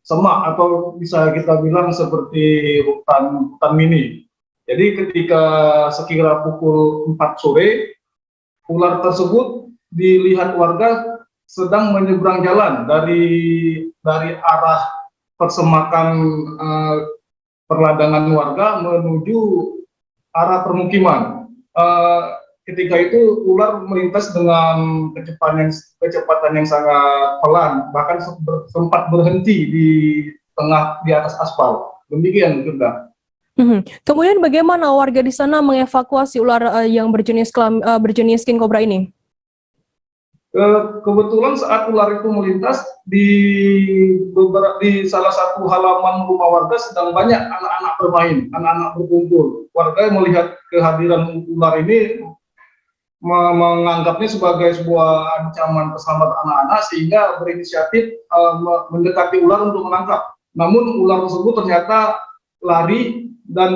semak atau bisa kita bilang seperti hutan mini. Jadi ketika sekira pukul 4 sore, ular tersebut dilihat warga sedang menyeberang jalan dari arah persemakan perladangan warga menuju arah permukiman. Ketika itu ular melintas dengan kecepatan yang sangat pelan, bahkan sempat berhenti di atas aspal. Demikian, Firda. Kemudian bagaimana warga di sana mengevakuasi ular yang berjenis king cobra ini? Kebetulan saat ular itu melintas di salah satu halaman rumah warga sedang banyak anak-anak bermain, anak-anak berkumpul. Warga yang melihat kehadiran ular ini menganggapnya sebagai sebuah ancaman keselamatan anak-anak sehingga berinisiatif mendekati ular untuk menangkap. Namun ular tersebut ternyata lari dan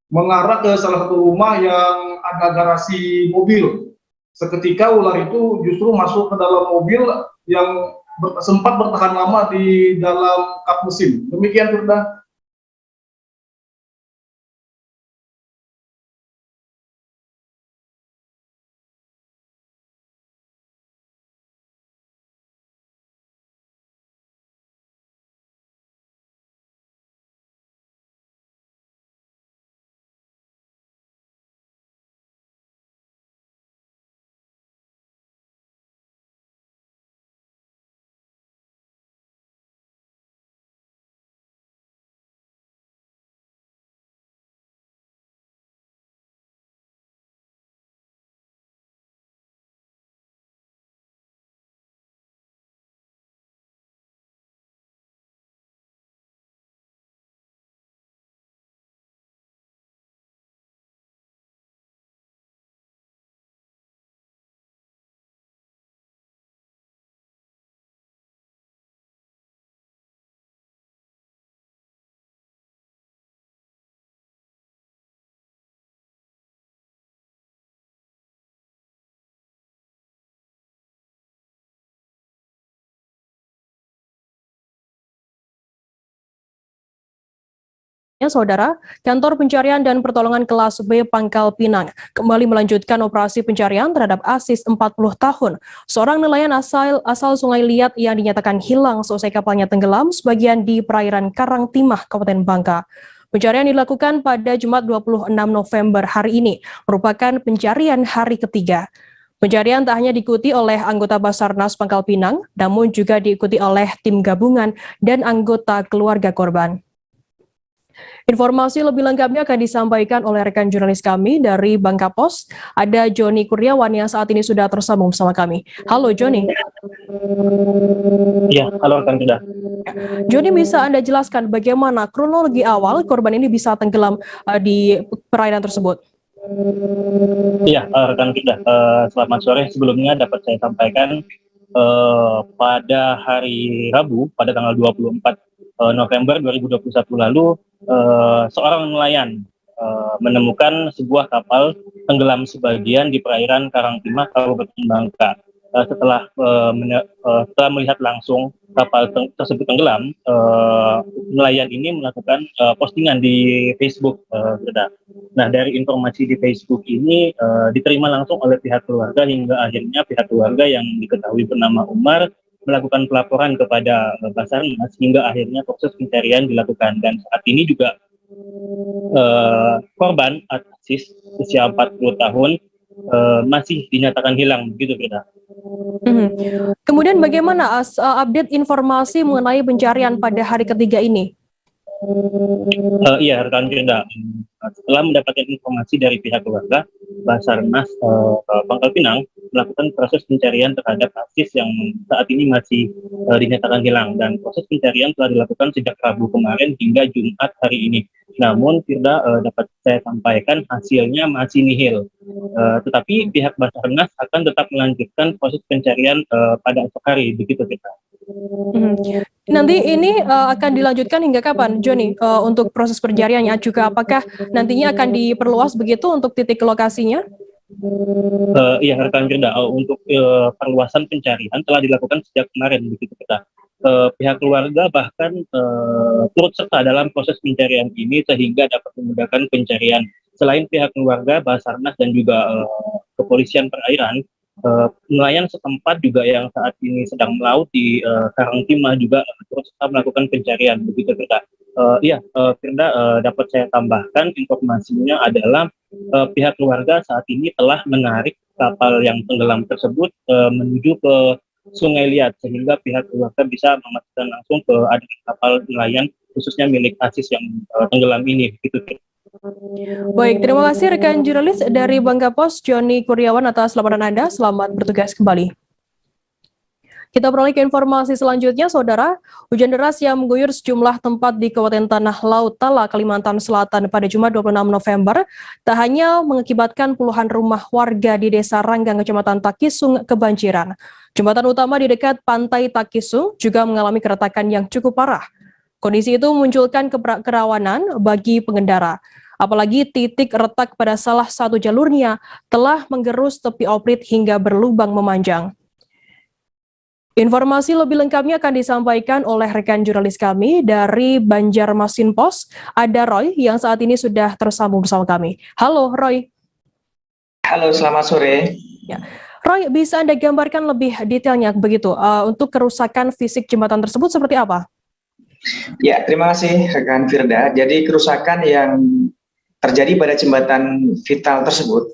mengarah ke salah satu rumah yang ada garasi mobil. Seketika ular itu justru masuk ke dalam mobil yang sempat bertahan lama di dalam kap mesin. Demikian, Firda. Saudara, Kantor Pencarian dan Pertolongan Kelas B Pangkal Pinang kembali melanjutkan operasi pencarian terhadap Asis 40 tahun, seorang nelayan asal Sungai Liat yang dinyatakan hilang seusai kapalnya tenggelam sebagian di perairan Karangtimah, Kabupaten Bangka. Pencarian dilakukan pada Jumat 26 November hari ini, merupakan pencarian hari ketiga. Pencarian tak hanya diikuti oleh anggota Basarnas Pangkal Pinang, namun juga diikuti oleh tim gabungan dan anggota keluarga korban. Informasi lebih lengkapnya akan disampaikan oleh rekan jurnalis kami dari Bangka Pos. Ada Joni Kurniawan yang saat ini sudah tersambung bersama kami. Halo Joni. Iya, halo rekan Sudah. Joni, bisa Anda jelaskan bagaimana kronologi awal korban ini bisa tenggelam di perairan tersebut? Iya, rekan Sudah. Selamat sore. Sebelumnya dapat saya sampaikan pada hari Rabu, pada tanggal 24 November 2021 lalu, seorang nelayan menemukan sebuah kapal tenggelam sebagian di perairan Karangtimah, Kabupaten Bangka. Setelah melihat langsung kapal tersebut tenggelam, nelayan ini melakukan postingan di Facebook. Nah, dari informasi di Facebook ini diterima langsung oleh pihak keluarga hingga akhirnya pihak keluarga yang diketahui bernama Umar melakukan pelaporan kepada Basarnas hingga akhirnya proses pencarian dilakukan. Dan saat ini juga korban Asis usia 40 tahun masih dinyatakan hilang, begitu Frida. Kemudian bagaimana update informasi mengenai pencarian pada hari ketiga ini? Iya, rekan Frida. Setelah mendapatkan informasi dari pihak keluarga, Basarnas Pangkal Pinang melakukan proses pencarian terhadap Asis yang saat ini masih dinyatakan hilang, dan proses pencarian telah dilakukan sejak Rabu kemarin hingga Jumat hari ini. Namun Firda, dapat saya sampaikan hasilnya masih nihil. Tetapi pihak Basarnas akan tetap melanjutkan proses pencarian pada esok hari, begitu Firda. Nanti ini akan dilanjutkan hingga kapan, Joni, untuk proses pencariannya? Juga apakah nantinya akan diperluas begitu untuk titik lokasinya? Iya, rekan Firda, untuk perluasan pencarian telah dilakukan sejak kemarin, begitu Firda. pihak keluarga bahkan turut serta dalam proses pencarian ini sehingga dapat memudahkan pencarian. Selain pihak keluarga, Basarnas dan juga kepolisian perairan, nelayan setempat juga yang saat ini sedang melaut di Karangtimah juga turut serta melakukan pencarian. Begitu, Firda. Firda, dapat saya tambahkan informasinya adalah pihak keluarga saat ini telah menarik kapal yang tenggelam tersebut menuju ke Sungai Liat, sehingga pihak keluarga bisa memastikan langsung ke adanya kapal nelayan khususnya milik ASIS yang tenggelam ini. Gitu. Baik, terima kasih rekan jurnalis dari Bangka Pos, Joni Kurniawan atas laporan Anda. Selamat bertugas kembali. Kita beralih ke informasi selanjutnya, Saudara. Hujan deras yang mengguyur sejumlah tempat di Kabupaten Tanah Laut Tala, Kalimantan Selatan pada Jumat 26 November tak hanya mengakibatkan puluhan rumah warga di Desa Ranggang, Kecamatan Takisung kebanjiran. Jembatan utama di dekat Pantai Takisung juga mengalami keretakan yang cukup parah. Kondisi itu memunculkan kerawanan bagi pengendara. Apalagi titik retak pada salah satu jalurnya telah menggerus tepi oprit hingga berlubang memanjang. Informasi lebih lengkapnya akan disampaikan oleh rekan jurnalis kami dari Banjarmasin Pos, ada Roy yang saat ini sudah tersambung bersama kami. Halo Roy. Halo, selamat sore. Ya. Roy, bisa Anda gambarkan lebih detailnya begitu untuk kerusakan fisik jembatan tersebut seperti apa? Ya, terima kasih rekan Firda. Jadi kerusakan yang terjadi pada jembatan vital tersebut,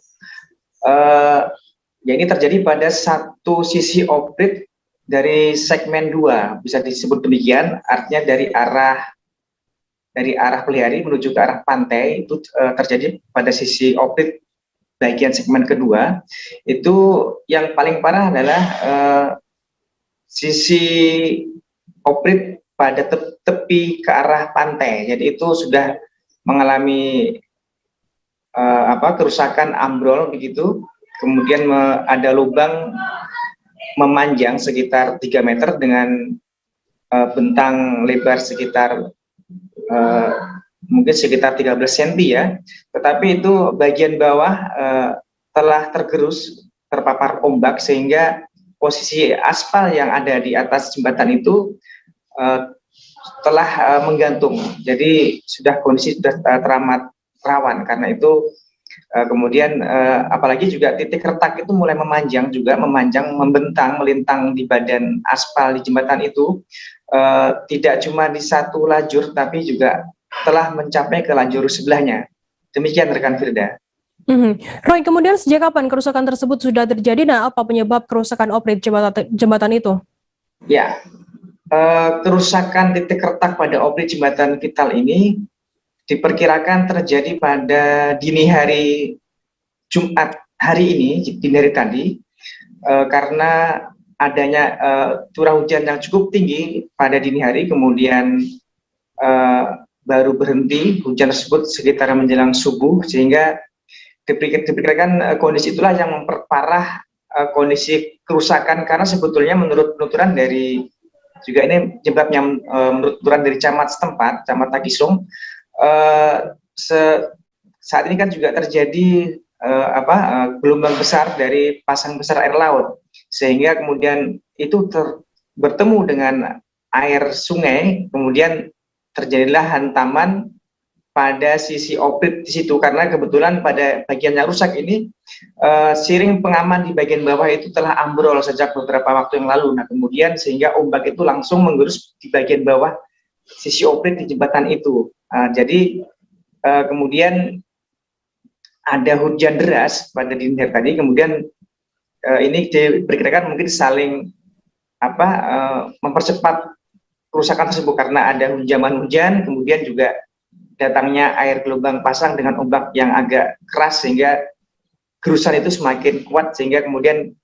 ya ini terjadi pada satu sisi oprit dari segmen 2, bisa disebut demikian, artinya dari arah Pelihari menuju ke arah pantai itu terjadi pada sisi oprit bagian segmen kedua. Itu yang paling parah adalah sisi oprit pada tepi ke arah pantai. Jadi itu sudah mengalami kerusakan ambrol begitu. Kemudian ada lubang memanjang sekitar 3 meter dengan bentang lebar sekitar mungkin sekitar 13 cm ya. Tetapi itu bagian bawah telah tergerus, terpapar ombak sehingga posisi aspal yang ada di atas jembatan itu telah menggantung. Jadi kondisi sudah teramat rawan. Karena itu kemudian apalagi juga titik retak itu mulai memanjang, membentang, melintang di badan aspal di jembatan itu, tidak cuma di satu lajur tapi juga telah mencapai ke lajur sebelahnya. Demikian rekan Firda. Roy, kemudian sejak kapan kerusakan tersebut sudah terjadi dan apa penyebab kerusakan oprit jembatan itu? Ya, kerusakan titik retak pada oprit jembatan vital ini diperkirakan terjadi pada dini hari Jumat hari ini, dini hari tadi, karena adanya curah hujan yang cukup tinggi pada dini hari, kemudian baru berhenti hujan tersebut sekitar menjelang subuh, sehingga diperkirakan kondisi itulah yang memperparah kondisi kerusakan, karena sebetulnya menurut penuturan dari juga ini penyebabnya menurut penuturan dari camat setempat, Camat Takisung, saat ini kan juga terjadi gelombang besar dari pasang besar air laut, sehingga kemudian itu bertemu dengan air sungai, kemudian terjadilah hantaman pada sisi oprit di situ, karena kebetulan pada bagian yang rusak ini siring pengaman di bagian bawah itu telah ambrol sejak beberapa waktu yang lalu. Nah, kemudian sehingga ombak itu langsung menggerus di bagian bawah sisi oprit di jembatan itu. Jadi kemudian ada hujan deras pada dini hari tadi, kemudian ini diperkirakan mungkin saling mempercepat kerusakan tersebut karena ada hujan, kemudian juga datangnya air gelombang pasang dengan ombak yang agak keras sehingga gerusan itu semakin kuat, sehingga kemudian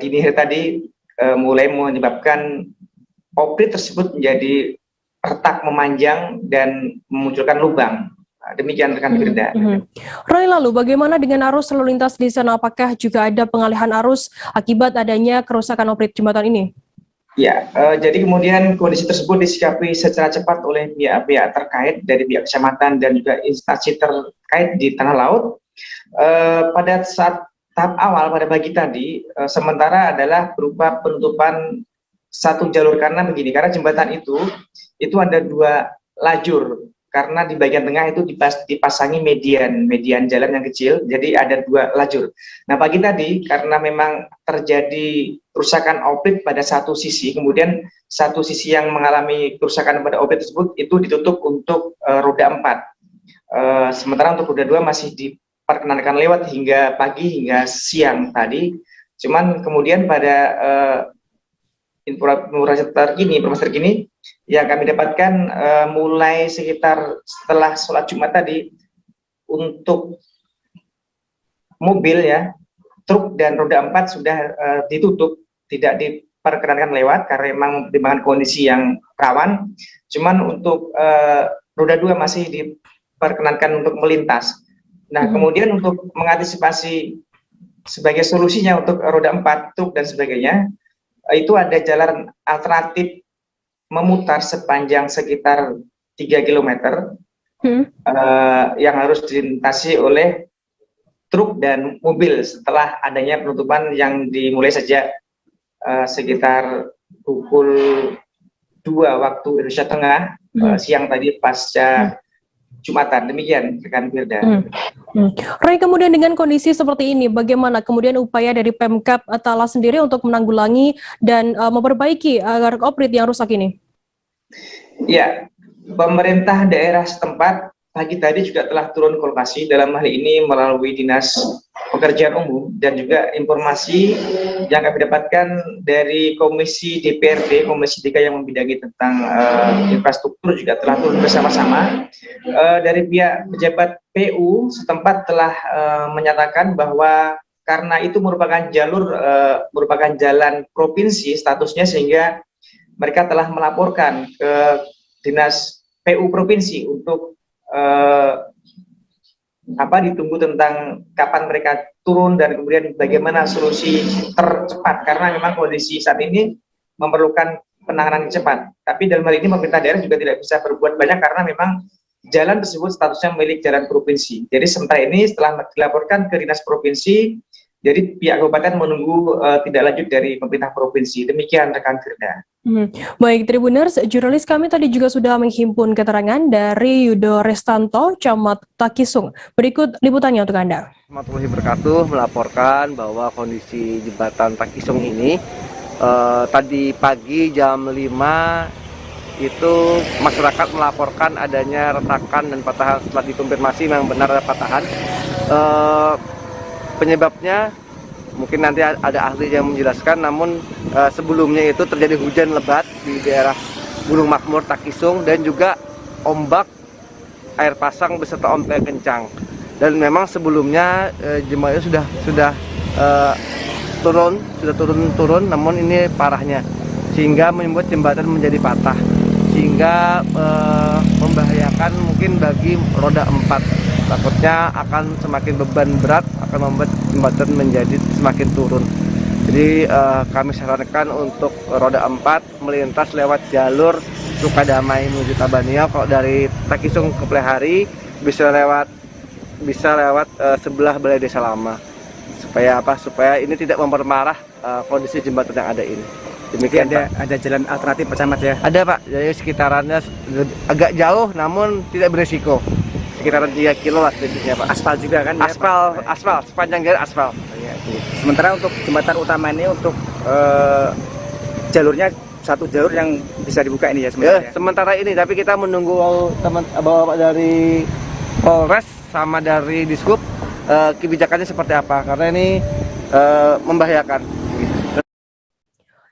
dini hari tadi mulai menyebabkan oprit tersebut menjadi retak, memanjang dan memunculkan lubang. Demikian rekan Firda. Roy, lalu bagaimana dengan arus lalu lintas di sana? Apakah juga ada pengalihan arus akibat adanya kerusakan oprit jembatan ini? Ya, jadi kemudian kondisi tersebut disikapi secara cepat oleh pihak-pihak terkait dari pihak kecamatan dan juga instansi terkait di Tanah Laut. Pada saat tahap awal pada pagi tadi, sementara adalah berupa penutupan satu jalur, karena begini, karena jembatan itu ada 2 lajur, karena di bagian tengah itu dipasangi median jalan yang kecil, jadi ada 2 lajur. Nah, pagi tadi karena memang terjadi kerusakan outlet pada satu sisi, kemudian satu sisi yang mengalami kerusakan pada outlet tersebut itu ditutup untuk roda 4. Sementara untuk roda 2 masih diperkenankan lewat hingga pagi hingga siang tadi. Cuman kemudian pada informasi terkini yang kami dapatkan mulai sekitar setelah sholat Jumat tadi, untuk mobil ya, truk dan roda 4 sudah ditutup, tidak diperkenankan lewat karena memang mempertimbangkan kondisi yang rawan. Cuman untuk roda 2 masih diperkenankan untuk melintas. Nah, kemudian untuk mengantisipasi sebagai solusinya untuk roda 4, truk dan sebagainya, itu ada jalan alternatif memutar sepanjang sekitar 3 km yang harus dilintasi oleh truk dan mobil setelah adanya penutupan yang dimulai sejak sekitar pukul 2 waktu Indonesia Tengah siang tadi pasca Jumatan. Demikian rekan Firda. Ray, kemudian dengan kondisi seperti ini, bagaimana kemudian upaya dari Pemkab Talas sendiri untuk menanggulangi dan memperbaiki agar outlet yang rusak ini? Ya, pemerintah daerah setempat pagi tadi juga telah turun ke lokasi, dalam hal ini melalui Dinas Pekerjaan Umum, dan juga informasi yang kami dapatkan dari Komisi DPRD, Komisi 3 yang membidangi tentang infrastruktur juga telah turun bersama-sama. Dari pihak pejabat PU setempat telah menyatakan bahwa karena itu merupakan merupakan jalan provinsi statusnya, sehingga mereka telah melaporkan ke Dinas PU Provinsi untuk ditunggu tentang kapan mereka turun dan kemudian bagaimana solusi tercepat, karena memang kondisi saat ini memerlukan penanganan cepat. Tapi dalam hal ini pemerintah daerah juga tidak bisa berbuat banyak karena memang jalan tersebut statusnya milik jalan provinsi. Jadi sementara ini setelah dilaporkan ke Dinas Provinsi, jadi pihak kabupaten menunggu tindak lanjut dari pemerintah provinsi. Demikian rekan Firda. Baik, Tribuners, jurnalis kami tadi juga sudah menghimpun keterangan dari Yudo Restanto, Camat Takisung. Berikut liputannya untuk Anda. Warahmatullahi wabarakatuh, melaporkan bahwa kondisi jembatan Takisung ini tadi pagi jam 5 itu masyarakat melaporkan adanya retakan dan patahan. Setelah dikonfirmasi memang benar ada patahan. Penyebabnya mungkin nanti ada ahli yang menjelaskan, namun sebelumnya itu terjadi hujan lebat di daerah Gunung Makmur Takisung dan juga ombak air pasang beserta ombak kencang. Dan memang sebelumnya jembatan sudah turun, namun ini parahnya sehingga membuat jembatan menjadi patah, sehingga membahayakan mungkin bagi roda 4. Takutnya akan semakin beban berat, akan membuat jembatan menjadi semakin turun. Jadi kami sarankan untuk roda 4 melintas lewat jalur Sukadamai menuju Tabania. Kalau dari Takisung ke Plehari bisa lewat sebelah Balai Desa Lama. Supaya ini tidak memperparah kondisi jembatan yang ada ini. Demikian, ada jalan alternatif Pak Camat ya? Ada Pak, jadi sekitarannya agak jauh namun tidak berisiko. Sekitaran 3 kilo lah sedikitnya Pak. Aspal juga kan? Aspal, sepanjang jalan aspal. Sementara untuk jembatan utama ini untuk jalurnya satu jalur yang bisa dibuka ini ya sebenarnya? Sementara ini, tapi kita menunggu bapak dari Polres sama dari Diskup kebijakannya seperti apa, karena ini membahayakan.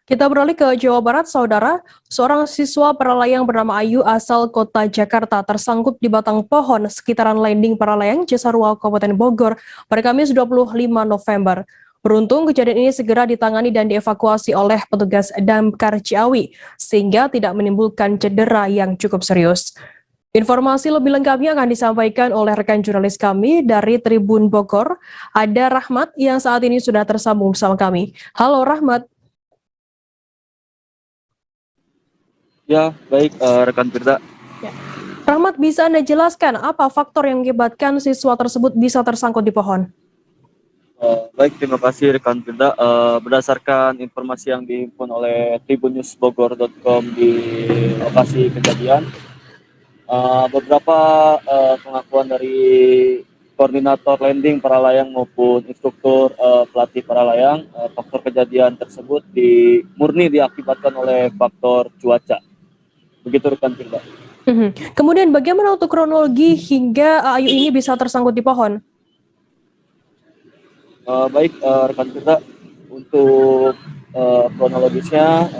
Kita beralih ke Jawa Barat, Saudara. Seorang siswa Paralayang bernama Ayu asal kota Jakarta tersangkut di batang pohon sekitaran landing Paralayang Cisarua, Kabupaten Bogor pada Kamis 25 November. Beruntung kejadian ini segera ditangani dan dievakuasi oleh petugas Damkar Ciawi, sehingga tidak menimbulkan cedera yang cukup serius. Informasi lebih lengkapnya akan disampaikan oleh rekan jurnalis kami dari Tribun Bogor, ada Rahmat yang saat ini sudah tersambung bersama kami. Halo Rahmat. Ya, baik rekan Firda. Ya. Rahmat, bisa Anda jelaskan apa faktor yang mengakibatkan siswa tersebut bisa tersangkut di pohon? Baik, terima kasih rekan Firda. Berdasarkan informasi yang dihimpun oleh tribunnewsbogor.com di lokasi kejadian, beberapa pengakuan dari koordinator landing para layang maupun instruktur pelatih para layang, faktor kejadian tersebut murni diakibatkan oleh faktor cuaca. Begitu rekan Firda. Kemudian bagaimana untuk kronologi hingga Ayu ini bisa tersangkut di pohon? Baik, rekan Firda, untuk kronologisnya,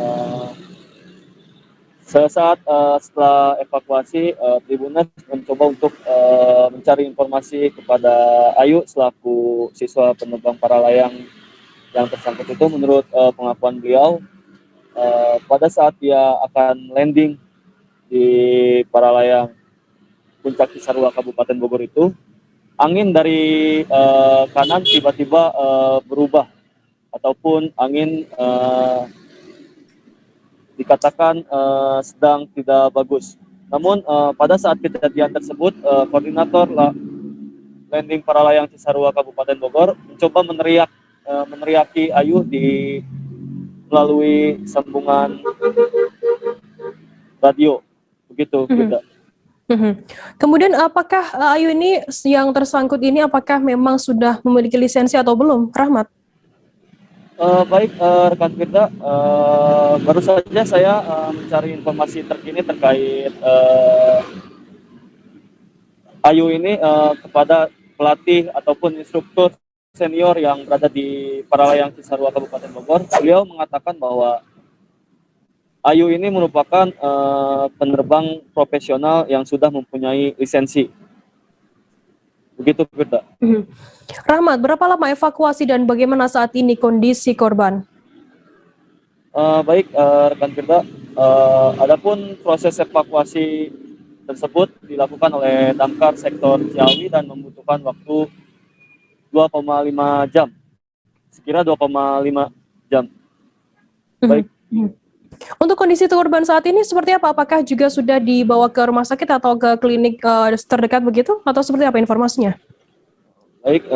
sesaat setelah evakuasi, Tribuners mencoba untuk mencari informasi kepada Ayu selaku siswa penerbang para layang yang tersangkut itu. Menurut pengakuan beliau, pada saat dia akan landing di para layang Puncak Cisarua Kabupaten Bogor itu, angin dari kanan tiba-tiba berubah, ataupun angin dikatakan sedang tidak bagus. Namun pada saat kejadian tersebut, koordinator landing para layang Cisarua Kabupaten Bogor mencoba meneriaki Ayu melalui sambungan radio. Begitu, Firda. Kemudian apakah Ayu ini yang tersangkut ini apakah memang sudah memiliki lisensi atau belum, Rahmat? Baik, rekan Firda, baru saja saya mencari informasi terkini terkait Ayu ini kepada pelatih ataupun instruktur senior yang berada di Paralayang Cisarua Kabupaten Bogor. Beliau mengatakan bahwa Ayu ini merupakan penerbang profesional yang sudah mempunyai lisensi. Begitu, Firda. Rahmat, berapa lama evakuasi dan bagaimana saat ini kondisi korban? Baik, rekan Firda, adapun proses evakuasi tersebut dilakukan oleh damkar sektor Ciawi dan membutuhkan waktu 2,5 jam. Sekira 2,5 jam. Baik. Untuk kondisi korban saat ini seperti apa? Apakah juga sudah dibawa ke rumah sakit atau ke klinik terdekat begitu? Atau seperti apa informasinya? Baik,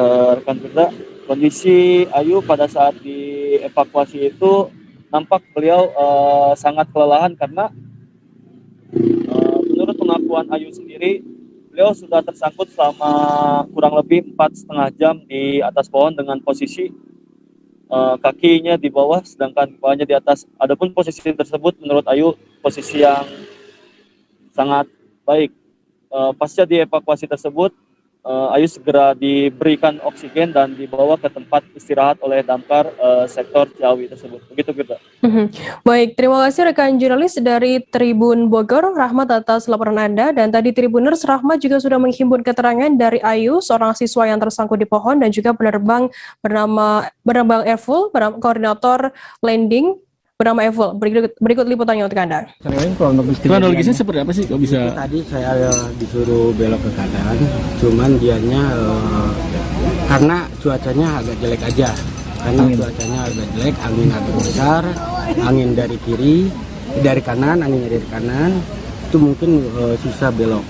rekan Firda, kondisi Ayu pada saat dievakuasi itu nampak beliau sangat kelelahan karena menurut pengakuan Ayu sendiri, beliau sudah tersangkut selama kurang lebih 4,5 jam di atas pohon dengan posisi kakinya di bawah sedangkan kepalanya di atas. Adapun posisi tersebut menurut Ayu posisi yang sangat baik. Pasca dievakuasi tersebut, Ayu segera diberikan oksigen dan dibawa ke tempat istirahat oleh damkar sektor Ciawi tersebut. Begitu, Firda. Baik, terima kasih rekan jurnalis dari Tribun Bogor, Rahmat atas laporan Anda. Dan tadi Tribuners, Rahmat juga sudah menghimpun keterangan dari Ayu, seorang siswa yang tersangkut di pohon, dan juga penerbang bernama Evul, koordinator landing bernama Evul. Berikut liputannya untuk Anda. Kronologisnya seperti apa sih kok bisa? Tadi saya disuruh belok ke kanan, cuman dianya karena cuacanya agak jelek aja. Karena cuacanya agak jelek, angin agak besar, angin dari kiri, dari kanan, anginnya dari kanan, itu mungkin susah belok.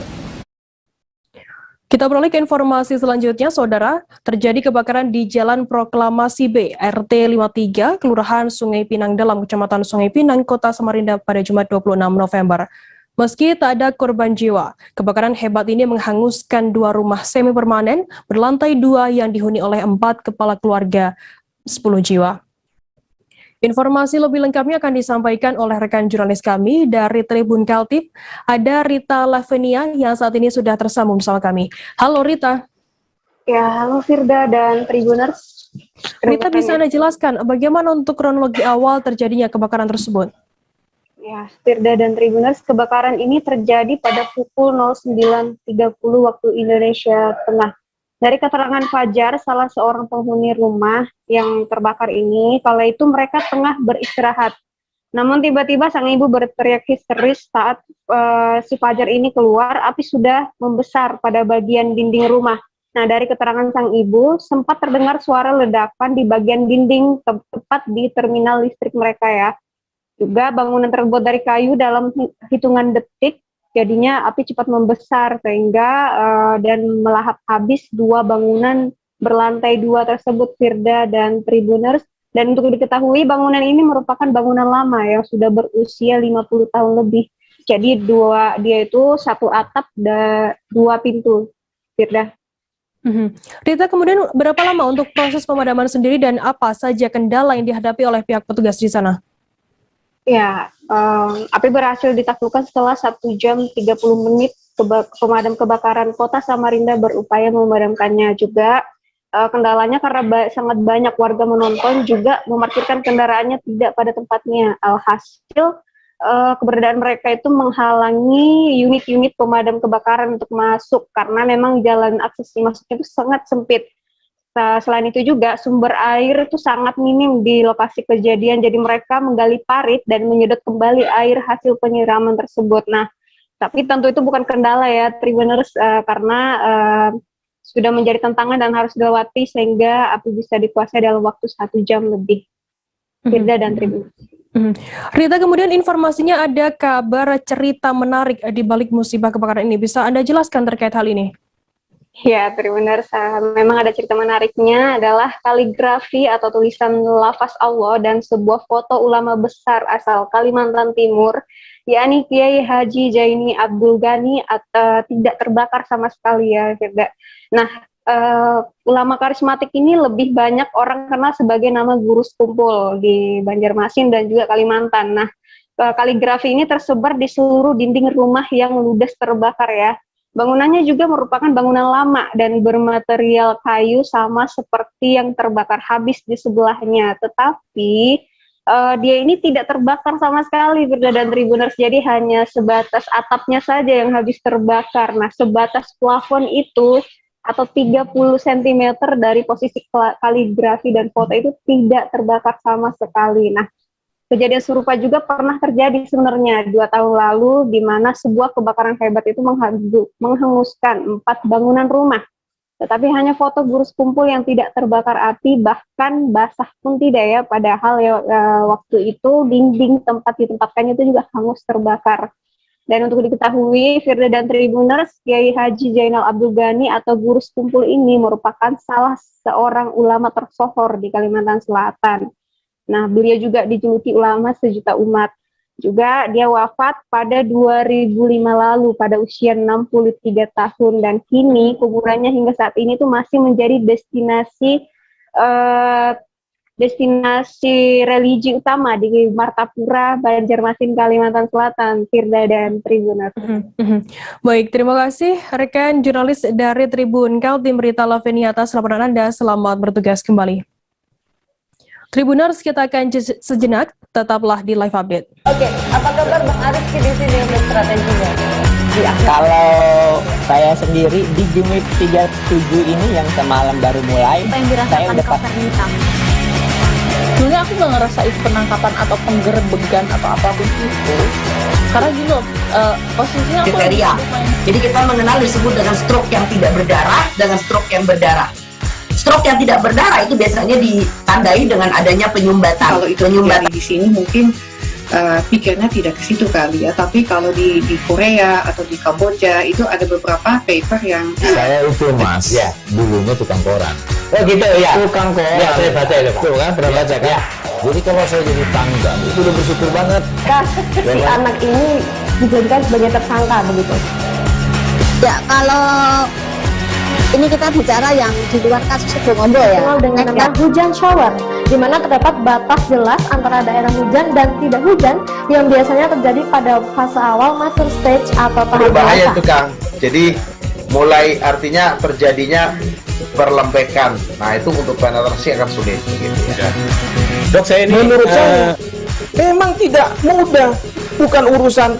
Kita beralih ke informasi selanjutnya, Saudara. Terjadi kebakaran di Jalan Proklamasi B, RT 53, Kelurahan Sungai Pinang Dalam, Kecamatan Sungai Pinang, Kota Samarinda pada Jumat 26 November. Meski tak ada korban jiwa, kebakaran hebat ini menghanguskan 2 rumah semi permanen berlantai 2 yang dihuni oleh 4 kepala keluarga 10 jiwa. Informasi lebih lengkapnya akan disampaikan oleh rekan jurnalis kami dari Tribun Kaltib. Ada Rita Lavenia yang saat ini sudah tersambung bersama kami. Halo Rita. Ya, halo Firda dan Tribuners. Rita, bisa Anda jelaskan bagaimana untuk kronologi awal terjadinya kebakaran tersebut? Ya, Firda dan Tribuners, kebakaran ini terjadi pada pukul 09.30 waktu Indonesia Tengah. Dari keterangan Fajar, salah seorang penghuni rumah yang terbakar ini, kala itu mereka tengah beristirahat. Namun tiba-tiba sang ibu berteriak histeris saat si Fajar ini keluar, api sudah membesar pada bagian dinding rumah. Nah, dari keterangan sang ibu, sempat terdengar suara ledakan di bagian dinding tepat di terminal listrik mereka ya. Juga bangunan terbuat dari kayu dalam hitungan detik, jadinya api cepat membesar sehingga dan melahap habis 2 bangunan berlantai 2 tersebut, Firda dan Tribuners. Dan untuk diketahui bangunan ini merupakan bangunan lama yang sudah berusia 50 tahun lebih. Jadi dia itu satu atap dan 2 pintu, Firda. Rita, kemudian berapa lama untuk proses pemadaman sendiri dan apa saja kendala yang dihadapi oleh pihak petugas di sana? Ya, api berhasil ditaklukkan setelah 1 jam 30 menit. Pemadam kebakaran Kota Samarinda berupaya memadamkannya. Juga kendalanya karena sangat banyak warga menonton, juga memarkirkan kendaraannya tidak pada tempatnya. Alhasil keberadaan mereka itu menghalangi unit-unit pemadam kebakaran untuk masuk karena memang jalan akses masuknya itu sangat sempit. Selain itu juga sumber air itu sangat minim di lokasi kejadian, jadi mereka menggali parit dan menyedot kembali air hasil penyiraman tersebut. Nah, tapi tentu itu bukan kendala ya, Tribuners, karena sudah menjadi tantangan dan harus dilewati sehingga api bisa dikuasai dalam waktu 1 jam lebih. Firda dan Tribuners. Rita, kemudian informasinya ada kabar cerita menarik di balik musibah kebakaran ini. Bisa Anda jelaskan terkait hal ini? Ya, Tribuners, memang ada cerita menariknya adalah kaligrafi atau tulisan lafaz Allah dan sebuah foto ulama besar asal Kalimantan Timur, yakni Kiai Haji Jaini Abdul Ghani, tidak terbakar sama sekali ya, Firda. Nah, ulama karismatik ini lebih banyak orang kenal sebagai nama guru sekumpul di Banjarmasin dan juga Kalimantan. Nah, kaligrafi ini tersebar di seluruh dinding rumah yang ludes terbakar ya. Bangunannya juga merupakan bangunan lama dan bermaterial kayu sama seperti yang terbakar habis di sebelahnya. Tetapi dia ini tidak terbakar sama sekali, Firda dan Tribuners. Jadi hanya sebatas atapnya saja yang habis terbakar. Nah, sebatas plafon itu atau 30 cm dari posisi kaligrafi dan foto itu tidak terbakar sama sekali. Nah, kejadian serupa juga pernah terjadi sebenarnya 2 tahun lalu, di mana sebuah kebakaran hebat itu menghanguskan 4 bangunan rumah. Tetapi hanya foto guru sekumpul yang tidak terbakar api, bahkan basah pun tidak ya, padahal ya, waktu itu dinding tempat ditempatkannya itu juga hangus terbakar. Dan untuk diketahui, Firda dan Tribuners, Kiai Haji Jainal Abdul Ghani atau guru sekumpul ini merupakan salah seorang ulama tersohor di Kalimantan Selatan. Nah, beliau juga dijuluki ulama sejuta umat. Juga dia wafat pada 2005 lalu pada usia 63 tahun dan kini kuburannya hingga saat ini tuh masih menjadi destinasi religi utama di Martapura, Banjarmasin, Kalimantan Selatan, Firda dan Tribuners. Baik, terima kasih rekan jurnalis dari Tribun Kaltim Rita Lavenia atas laporan Anda. Selamat bertugas kembali. Tribuners, kita akan sejenak, tetaplah di live update. Oke, apa kabar Bang Arif di sini untuk strateginya? Kalau saya sendiri di Jumip 37 ini yang semalam baru mulai, saya udah pasti. Sebenarnya aku nggak ngerasa itu penangkapan atau penggerbegan atau apapun itu, karena gini loh, posisinya aku kriteria. Jadi kita mengenal disebut dengan stroke yang tidak berdarah dengan stroke yang berdarah. Stroke yang tidak berdarah itu biasanya ditandai dengan adanya penyumbatan. Kalau itu penyumbatan di sini mungkin pikirnya tidak ke situ kali ya, tapi kalau di Korea atau di Kamboja itu ada beberapa paper yang saya itu mas, ya dulunya tukang koran. Oh gitu ya, tukang koran. Ya saya baca itu tuh kan, pernah baca kan. Jadi kalau saya jadi tanggal itu udah bersyukur banget. Si anak ini dijadikan sebagai tersangka begitu. Ya kalau ini kita bicara yang di luar kasus Sebongondo ya. Dengan nama hujan shower, di mana terdapat batas jelas antara daerah hujan dan tidak hujan yang biasanya terjadi pada fase awal mature stage atau tahap berbahaya itu Kang. Jadi mulai artinya terjadinya perlembekan. Nah itu untuk penetrasi akan sulit gitu ya. Dok saya ini menurut saya memang tidak mudah, bukan urusan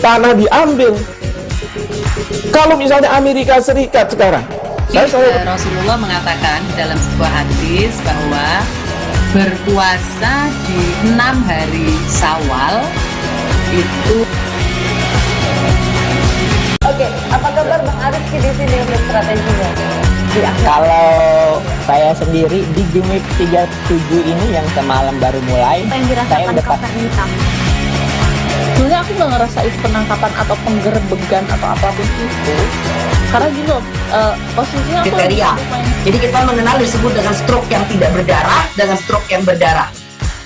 tanah diambil. Kalau misalnya Amerika Serikat sekarang, Rasulullah mengatakan dalam sebuah hadis bahwa berpuasa di 6 hari Syawal itu. Oke, apa kabar Bang Arif di sini untuk strateginya? Kalau saya sendiri di Jumip 37 ini yang semalam baru mulai, saya udah pasti. Sebenarnya aku nggak ngerasain penangkapan atau penggerbegan atau apapun itu, karena gini loh, posisinya aku kriteria. Jadi kita mengenal disebut dengan stroke yang tidak berdarah dengan stroke yang berdarah.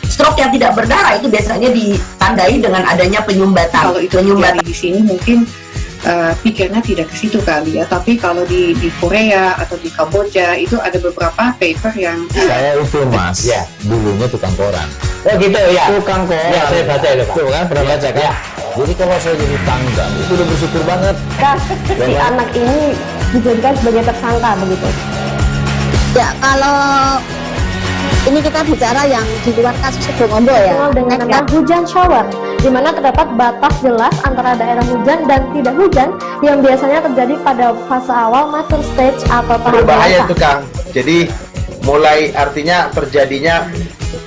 Stroke yang tidak berdarah itu biasanya ditandai dengan adanya penyumbatan. Kalau itu terjadi di sini mungkin pikirnya tidak ke situ kali ya, tapi kalau di Korea atau di Kamboja itu ada beberapa paper yang saya itu mas, ya dulunya tukang koran. Oh gitu ya, tukang koran. Ya saya baca itu pak. Tuh kan pernah baca kan? Ya. Jadi kalau saya jadi tangga itu udah bersyukur banget. Si anak ini dijadikan sebagai tersangka begitu. Ya kalau ini kita bicara yang di luar kasus Sebongombo ya. Dengan nama hujan shower, di mana terdapat batas jelas antara daerah hujan dan tidak hujan yang biasanya terjadi pada fase awal mature stage atau tahap berbahaya dewasa. itu Kang. Jadi mulai artinya terjadinya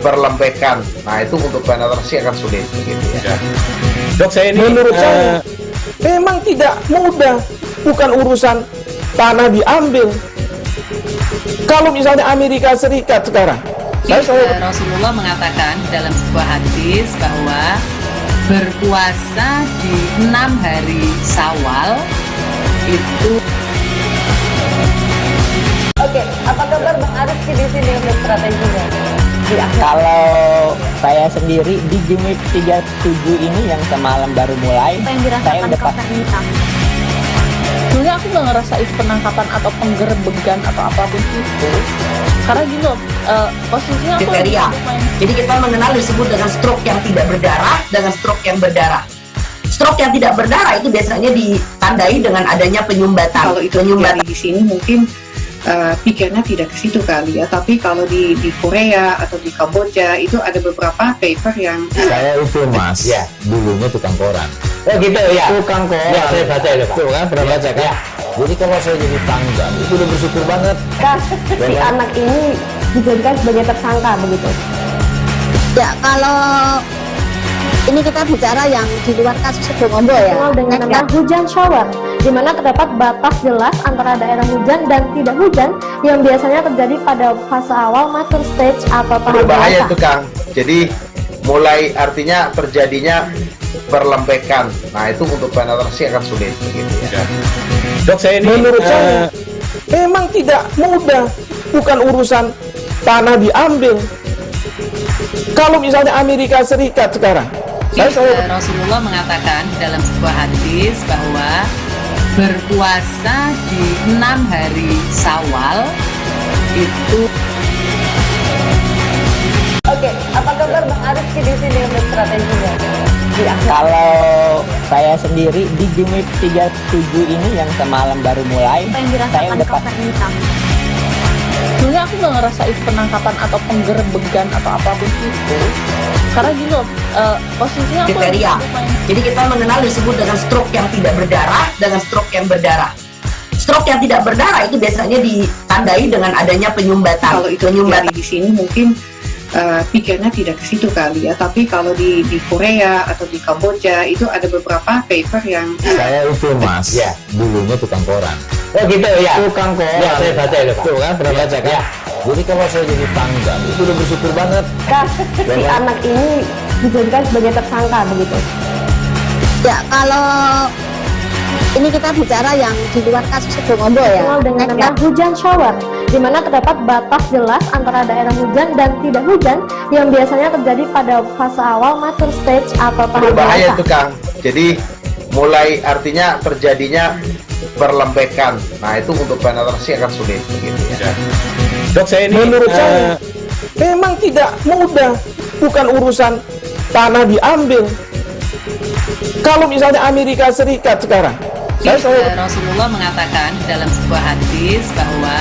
perlembekan. Nah itu untuk penetrasi akan sulit begitu ya. Dok, saya ini menurut saya memang tidak mudah, bukan urusan tanah diambil. Kalau misalnya Amerika Serikat sekarang, Rasulullah mengatakan dalam sebuah hadis bahwa berpuasa di 6 hari Syawal itu. Oke, apa kabar Bang Arif di sini untuk strateginya? Kalau saya sendiri di Jumit 37 ini yang semalam baru mulai, saya udah pasti. Sebenarnya aku nggak ngerasain penangkapan atau penggerbegan atau apapun itu, karena gini loh, posisinya aku kriteria. Jadi kita mengenal disebut dengan stroke yang tidak berdarah dengan stroke yang berdarah. Stroke yang tidak berdarah itu biasanya ditandai dengan adanya penyumbatan. Kalau itu terjadi di sini mungkin pikirnya tidak ke situ kali ya, tapi kalau di Korea atau di Kamboja itu ada beberapa paper yang saya itu mas, ya dulunya tukang koran. Oh gitu ya, tukang koran. Ya saya baca itu pak. Tuh kan pernah baca kan? Ya. Jadi kalau saya jadi tangga itu udah bersyukur banget. Si anak ini dijadikan sebagai tersangka begitu. Ya kalau ini kita bicara yang di luar kasus Sebongombo ya. Dengan nama hujan shower, di mana terdapat batas jelas antara daerah hujan dan tidak hujan yang biasanya terjadi pada fase awal mature stage atau tahap berbahaya dewasa. itu Kang. Jadi mulai artinya terjadinya perlembekan. Nah itu untuk penetrasi akan sulit begitu ya. Dok, saya ini menurut saya memang tidak mudah, bukan urusan tanah diambil. Kalau misalnya Amerika Serikat sekarang, Rasulullah mengatakan dalam sebuah hadis bahwa berpuasa di 6 hari Syawal itu. Oke, apa kabar Bang Arif di sini untuk strateginya? Kalau saya sendiri di Jumit 37 ini yang semalam baru mulai, saya udah pasti. Sebenarnya aku nggak ngerasain penangkapan atau penggerbegan atau apapun itu, karena gini loh, posisinya aku kriteria. Jadi kita mengenal disebut dengan stroke yang tidak berdarah dengan stroke yang berdarah. Stroke yang tidak berdarah itu biasanya ditandai dengan adanya penyumbatan. Kalau itu terjadi di sini mungkin pikirnya tidak ke situ kali ya, tapi kalau di Korea atau di Kamboja itu ada beberapa paper yang saya itu mas, ya dulunya tukang koran. Oh gitu ya, tukang koran. Ya saya baca itu pak. Tuh kan pernah baca kan? Ya. Jadi kalau saya jadi tangga itu udah bersyukur banget. Si anak ini dijadikan sebagai tersangka begitu. Ya kalau ini kita bicara yang di luar kasus Sebongombo ya. Dengan nama hujan shower, di mana terdapat batas jelas antara daerah hujan dan tidak hujan yang biasanya terjadi pada fase awal mature stage atau tahap berbahaya dewasa. itu Kang. Jadi mulai artinya terjadinya perlembekan. Nah itu untuk penetrasi akan sulit begitu ya. Dok, saya ini menurut saya memang tidak mudah, bukan urusan tanah diambil. Kalau misalnya Amerika Serikat sekarang, Rasulullah mengatakan dalam sebuah hadis bahwa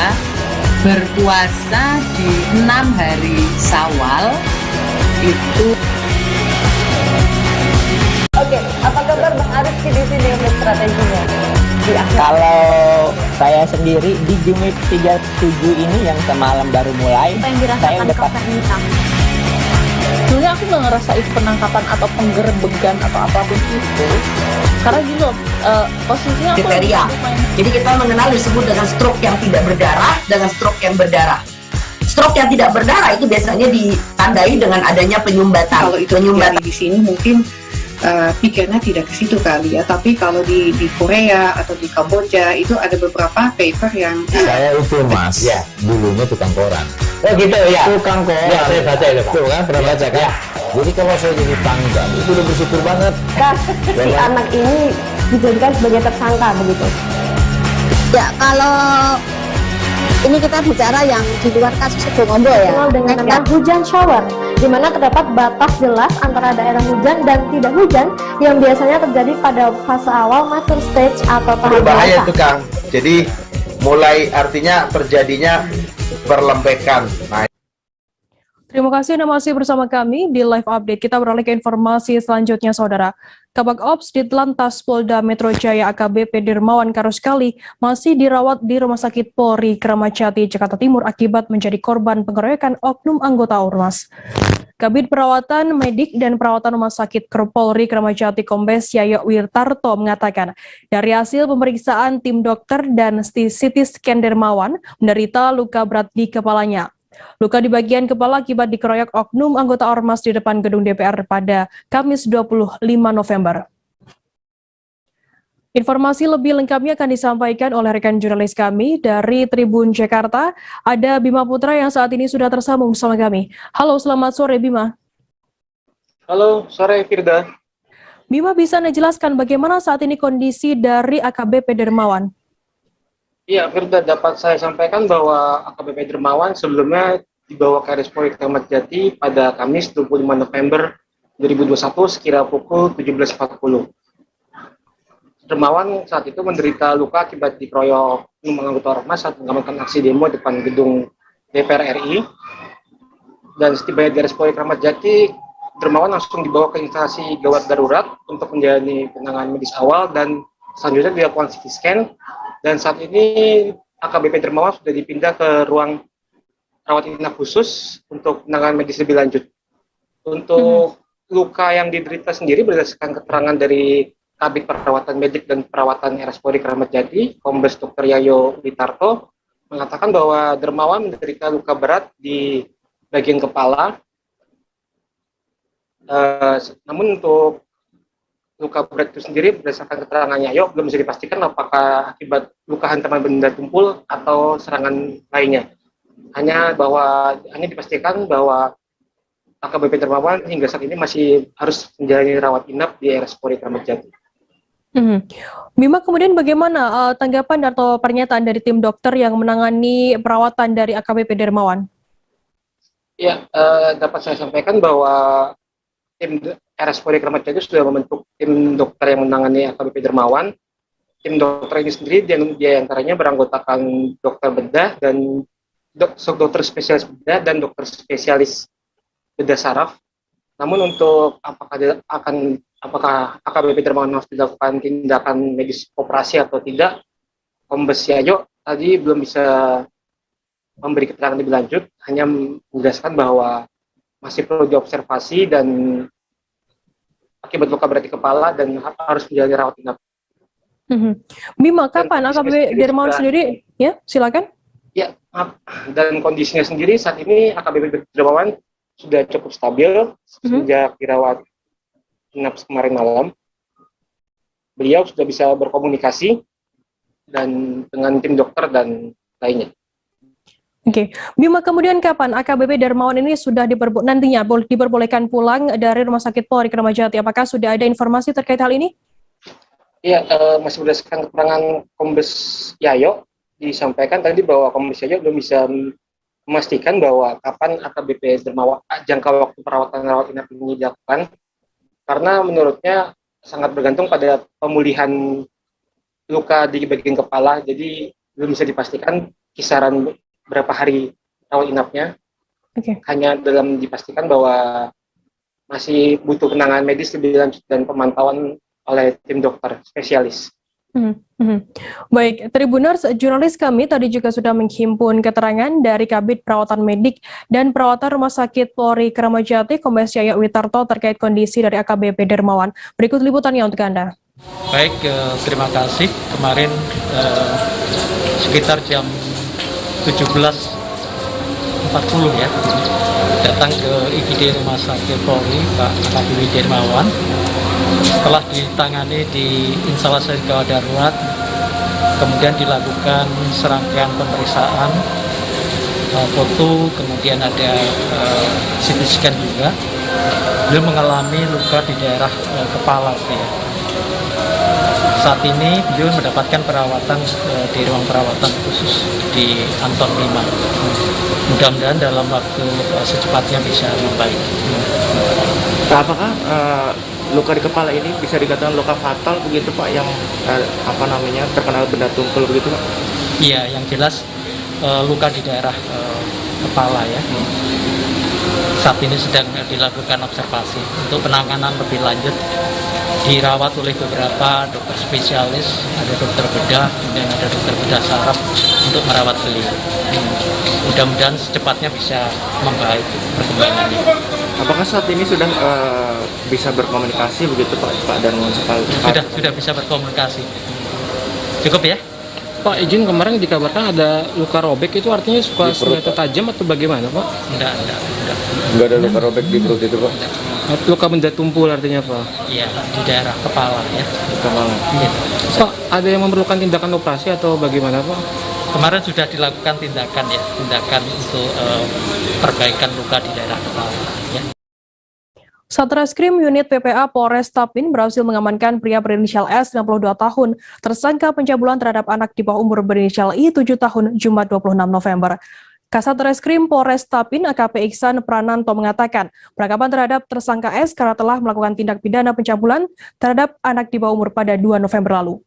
berpuasa di 6 hari Syawal itu. Oke, apa kabar Bang Arif di sini untuk strateginya? Kalau saya sendiri di Jumit 37 ini yang semalam baru mulai, saya udah pasti. Sebenarnya aku nggak ngerasain penangkapan atau penggerbegan atau apapun itu, karena gini loh, posisinya aku kriteria. Jadi kita mengenal disebut dengan stroke yang tidak berdarah dengan stroke yang berdarah. Stroke yang tidak berdarah itu biasanya ditandai dengan adanya penyumbatan. Kalau itu terjadi di sini mungkin pikirnya tidak ke situ kali ya. Tapi kalau di Korea atau di Kamboja itu ada beberapa paper yang saya itu mas, ya dulunya tukang koran. Oh gitu ya. Tukang koran. Ya saya baca itu pak. Tuh kan pernah baca kan? Ya. Jadi kalau saya jadi pangdam itu udah bersyukur banget. Si anak ini dijadikan sebagai tersangka begitu. Ya kalau ini kita bicara yang di luar kasus Sebongombo ya. Dengan nama hujan shower, di mana terdapat batas jelas antara daerah hujan dan tidak hujan yang biasanya terjadi pada fase awal mature stage atau tahap berbahaya dewasa. itu Kang. Jadi mulai artinya terjadinya perlembekan. Nah, Terima kasih Anda masih bersama kami di Live Update. Kita beralih ke informasi selanjutnya, Saudara. Kabag Ops Ditlantas Polda Metro Jaya AKBP Dermawan Karuskali masih dirawat di Rumah Sakit Polri Kramat Jati, Jakarta Timur akibat menjadi korban pengeroyokan oknum anggota Ormas. Kabid Perawatan Medik dan Perawatan Rumah Sakit Polri Kramat Jati Kombes Yayo Wirtarto mengatakan, dari hasil pemeriksaan tim dokter dan CT scan Dermawan menderita luka berat di kepalanya. Luka di bagian kepala akibat dikeroyok oknum anggota Ormas di depan gedung DPR pada Kamis 25 November. Informasi lebih lengkapnya akan disampaikan oleh rekan jurnalis kami dari Tribun Jakarta. Ada Bima Putra yang saat ini sudah tersambung bersama kami. Halo, selamat sore Bima. Halo, sore Firda. Bima, bisa Anda jelaskan bagaimana saat ini kondisi dari AKBP Dermawan? Iya, Firda, dapat saya sampaikan bahwa AKBP Dermawan sebelumnya dibawa ke RS Polri Kramat Jati pada Kamis 25 November 2021 sekira pukul 17.40. Dermawan saat itu menderita luka akibat dikeroyok anggota Ormas saat mengamankan aksi demo depan gedung DPR RI. Dan setibanya di RS Polri Kramat Jati, Dermawan langsung dibawa ke instalasi gawat darurat untuk menjalani penanganan medis awal dan selanjutnya dilakukan CT scan. Dan saat ini AKBP Dermawan sudah dipindah ke ruang rawat inap khusus untuk penanganan medis lebih lanjut. Untuk luka yang diderita sendiri berdasarkan keterangan dari Kabid Perawatan Medik dan Perawatan RS Polri Kramat Jati, Kombes Dr. Yayo Wirtarto, mengatakan bahwa Dermawan menderita luka berat di bagian kepala. Namun untuk luka berat itu sendiri berdasarkan keterangan Yayo belum bisa dipastikan apakah akibat luka hantaman benda tumpul atau serangan lainnya. Hanya dipastikan bahwa AKBP Dermawan hingga saat ini masih harus menjalani rawat inap di RS Polri Kramat Jati. Bima, kemudian bagaimana tanggapan atau pernyataan dari tim dokter yang menangani perawatan dari AKBP Dermawan? Ya, dapat saya sampaikan bahwa tim RS Polri Kramat Jati sudah membentuk tim dokter yang menangani AKBP Dermawan. Tim dokter ini sendiri dia antaranya beranggotakan dokter bedah dan dokter spesialis bedah dan dokter spesialis bedah saraf. Namun untuk apakah AKBP Dermawan harus dilakukan tindakan medis operasi atau tidak, Kombes Yayo tadi belum bisa memberi keterangan lebih lanjut, hanya menjelaskan bahwa masih perlu diobservasi dan akibat luka berat di kepala dan harus menjalani rawat inap. Bima, kapan AKBP Dermawan sendiri? Ya, silakan. Ya, dan kondisinya sendiri saat ini AKBP Dermawan sudah cukup stabil sejak dirawat inap kemarin malam. Beliau sudah bisa berkomunikasi dan dengan tim dokter dan lainnya. Oke, Bima, kemudian kapan AKBP Dermawan ini sudah nantinya diperbolehkan pulang dari Rumah Sakit Polri Kramat Jati? Apakah sudah ada informasi terkait hal ini? Iya, masih berdasarkan keterangan Kombes Yayo, disampaikan tadi bahwa Kombes Yayo belum bisa memastikan bahwa kapan AKBP Dermawan jangka waktu perawatan rawat inap ini dilakukan, karena menurutnya sangat bergantung pada pemulihan luka di bagian kepala, jadi belum bisa dipastikan kisaran berapa hari rawat inapnya. Hanya dalam dipastikan bahwa masih butuh penanganan medis lebih lanjut dan pemantauan oleh tim dokter spesialis. Baik, Tribuners, jurnalis kami tadi juga sudah menghimpun keterangan dari Kabid Perawatan Medik dan Perawatan Rumah Sakit Polri Kramat Jati, Kombes Yayo Wirtarto terkait kondisi dari AKBP Dermawan. Berikut liputannya untuk Anda. Baik, terima kasih. Kemarin sekitar jam 17.40 ya, datang ke IGD Rumah Sakit Polri Pak AKBP Dermawan Setelah ditangani di instalasi gawat darurat, kemudian dilakukan serangkaian pemeriksaan, foto, kemudian ada CT scan juga. Beliau mengalami luka di daerah kepala. Ya. Saat ini beliau mendapatkan perawatan di ruang perawatan khusus di Anton 5. Mudah-mudahan dalam waktu secepatnya bisa membaik. Apakah luka di kepala ini bisa dikatakan luka fatal begitu Pak, yang terkena benda tumpul begitu Pak? Iya, yang jelas luka di daerah kepala ya. Saat ini sedang dilakukan observasi. Untuk penanganan lebih lanjut dirawat oleh beberapa dokter spesialis, ada dokter bedah, kemudian ada dokter bedah saraf untuk merawat beliau. Mudah-mudahan secepatnya bisa membaik perkembangannya. Apakah saat ini sudah bisa berkomunikasi begitu Pak dan municipal? Sudah bisa berkomunikasi. Cukup ya? Pak, izin, kemarin dikabarkan ada luka robek, itu artinya suka senjata tajam atau bagaimana Pak? Enggak. Enggak ada luka robek di perut itu Pak? Luka benda tumpul artinya Pak? Iya, di daerah kepala ya. Kepala. Iya. Pak, ada yang memerlukan tindakan operasi atau bagaimana Pak? Kemarin sudah dilakukan tindakan untuk perbaikan luka di daerah kepala ya. Satreskrim Unit PPA Polres Tapin berhasil mengamankan pria berinisial S 92 tahun tersangka pencabulan terhadap anak di bawah umur berinisial I 7 tahun Jumat 26 November. Kasat Reskrim Polres Tapin AKP Iksan Prananto mengatakan penangkapan terhadap tersangka S karena telah melakukan tindak pidana pencabulan terhadap anak di bawah umur pada 2 November lalu.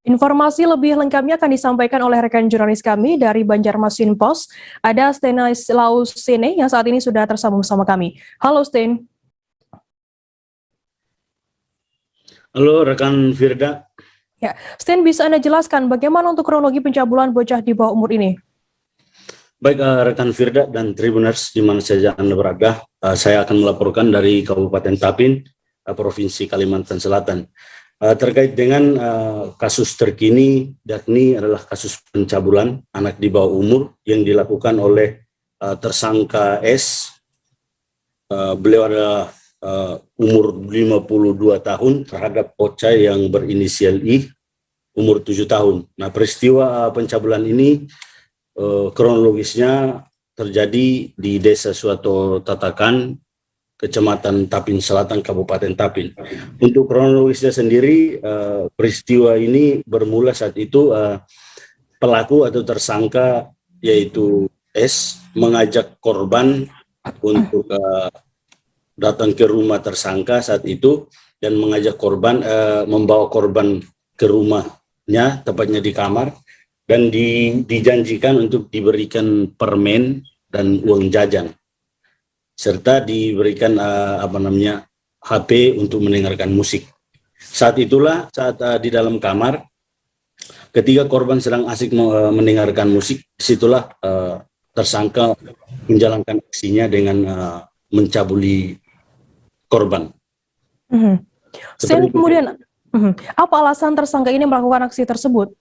Informasi lebih lengkapnya akan disampaikan oleh rekan jurnalis kami dari Banjarmasin Post. Ada Stanislaus Sene yang saat ini sudah tersambung bersama kami. Halo Sten. Halo rekan Firda. Ya, Sten, bisa Anda jelaskan bagaimana untuk kronologi pencabulan bocah di bawah umur ini? Baik rekan Firda dan Tribuners di mana saja Anda berada, saya akan melaporkan dari Kabupaten Tapin, Provinsi Kalimantan Selatan. Terkait dengan kasus terkini, yakni adalah kasus pencabulan anak di bawah umur yang dilakukan oleh tersangka S. Beliau adalah umur 52 tahun terhadap bocah yang berinisial I, umur 7 tahun. Nah, peristiwa pencabulan ini kronologisnya terjadi di Desa Suatu Tatakan, Kecamatan Tapin Selatan, Kabupaten Tapin. Untuk kronologisnya sendiri, peristiwa ini bermula saat itu pelaku atau tersangka yaitu S mengajak korban untuk datang ke rumah tersangka saat itu dan mengajak korban, membawa korban ke rumahnya, tepatnya di kamar, dan dijanjikan untuk diberikan permen dan uang jajan, serta diberikan HP untuk mendengarkan musik. Saat itulah, saat di dalam kamar, ketika korban sedang asik mendengarkan musik, disitulah tersangka menjalankan aksinya dengan mencabuli korban. Kemudian, apa alasan tersangka ini melakukan aksi tersebut?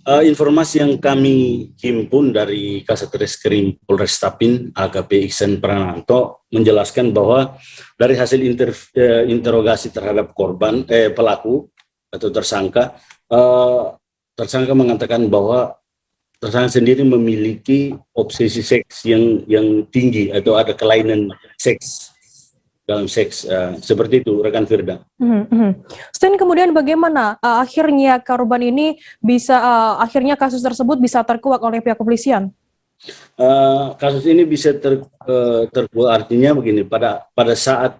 Informasi yang kami himpun dari Kasat Reskrim Polres Tapin AKP Iksan Prananto menjelaskan bahwa dari hasil interogasi terhadap korban pelaku atau tersangka mengatakan bahwa tersangka sendiri memiliki obsesi seks yang tinggi atau ada kelainan seks dalam seks, seperti itu rekan Firda. Sten, kemudian bagaimana akhirnya korban ini bisa akhirnya kasus tersebut bisa terkuak oleh pihak kepolisian? Kasus ini bisa terkuak artinya begini, pada saat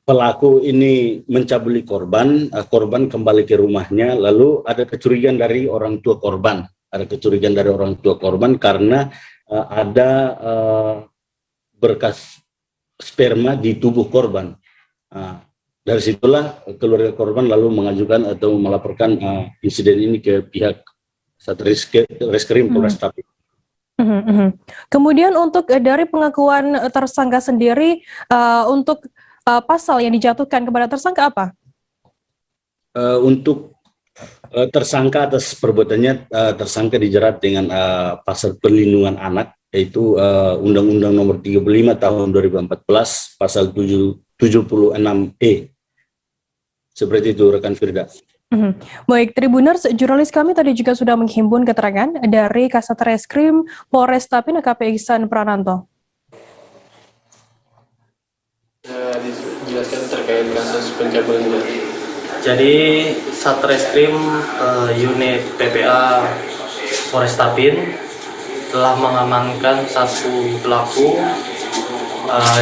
pelaku ini mencabuli korban, korban kembali ke rumahnya, lalu ada kecurigaan dari orang tua korban, karena ada berkas sperma di tubuh korban. Dari situlah keluarga korban lalu mengajukan atau melaporkan insiden ini ke pihak Satreskrim Polres Tapin. Kemudian untuk dari pengakuan tersangka sendiri, untuk pasal yang dijatuhkan kepada tersangka apa? Untuk tersangka atas perbuatannya, tersangka dijerat dengan pasal perlindungan anak, yaitu Undang-Undang Nomor 35 Tahun 2014, pasal 76E. Seperti itu, rekan Firda. Baik, Tribuners, jurnalis kami tadi juga sudah menghimpun keterangan dari Kasat Reskrim Polres Tapin AKP Ihsan Prananto. Dijelaskan terkait kasus pencabulan ini. Jadi Satreskrim unit PPA Polres Tapin telah mengamankan satu pelaku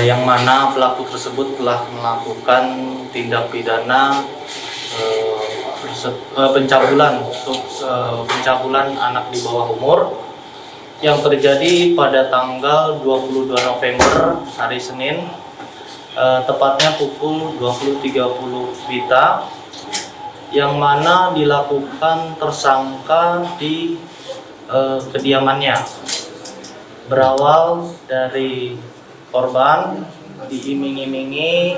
yang mana pelaku tersebut telah melakukan tindak pidana pencabulan anak di bawah umur yang terjadi pada tanggal 22 November hari Senin, tepatnya pukul 20.30 WITA, yang mana dilakukan tersangka di kediamannya. Berawal dari korban diiming-imingi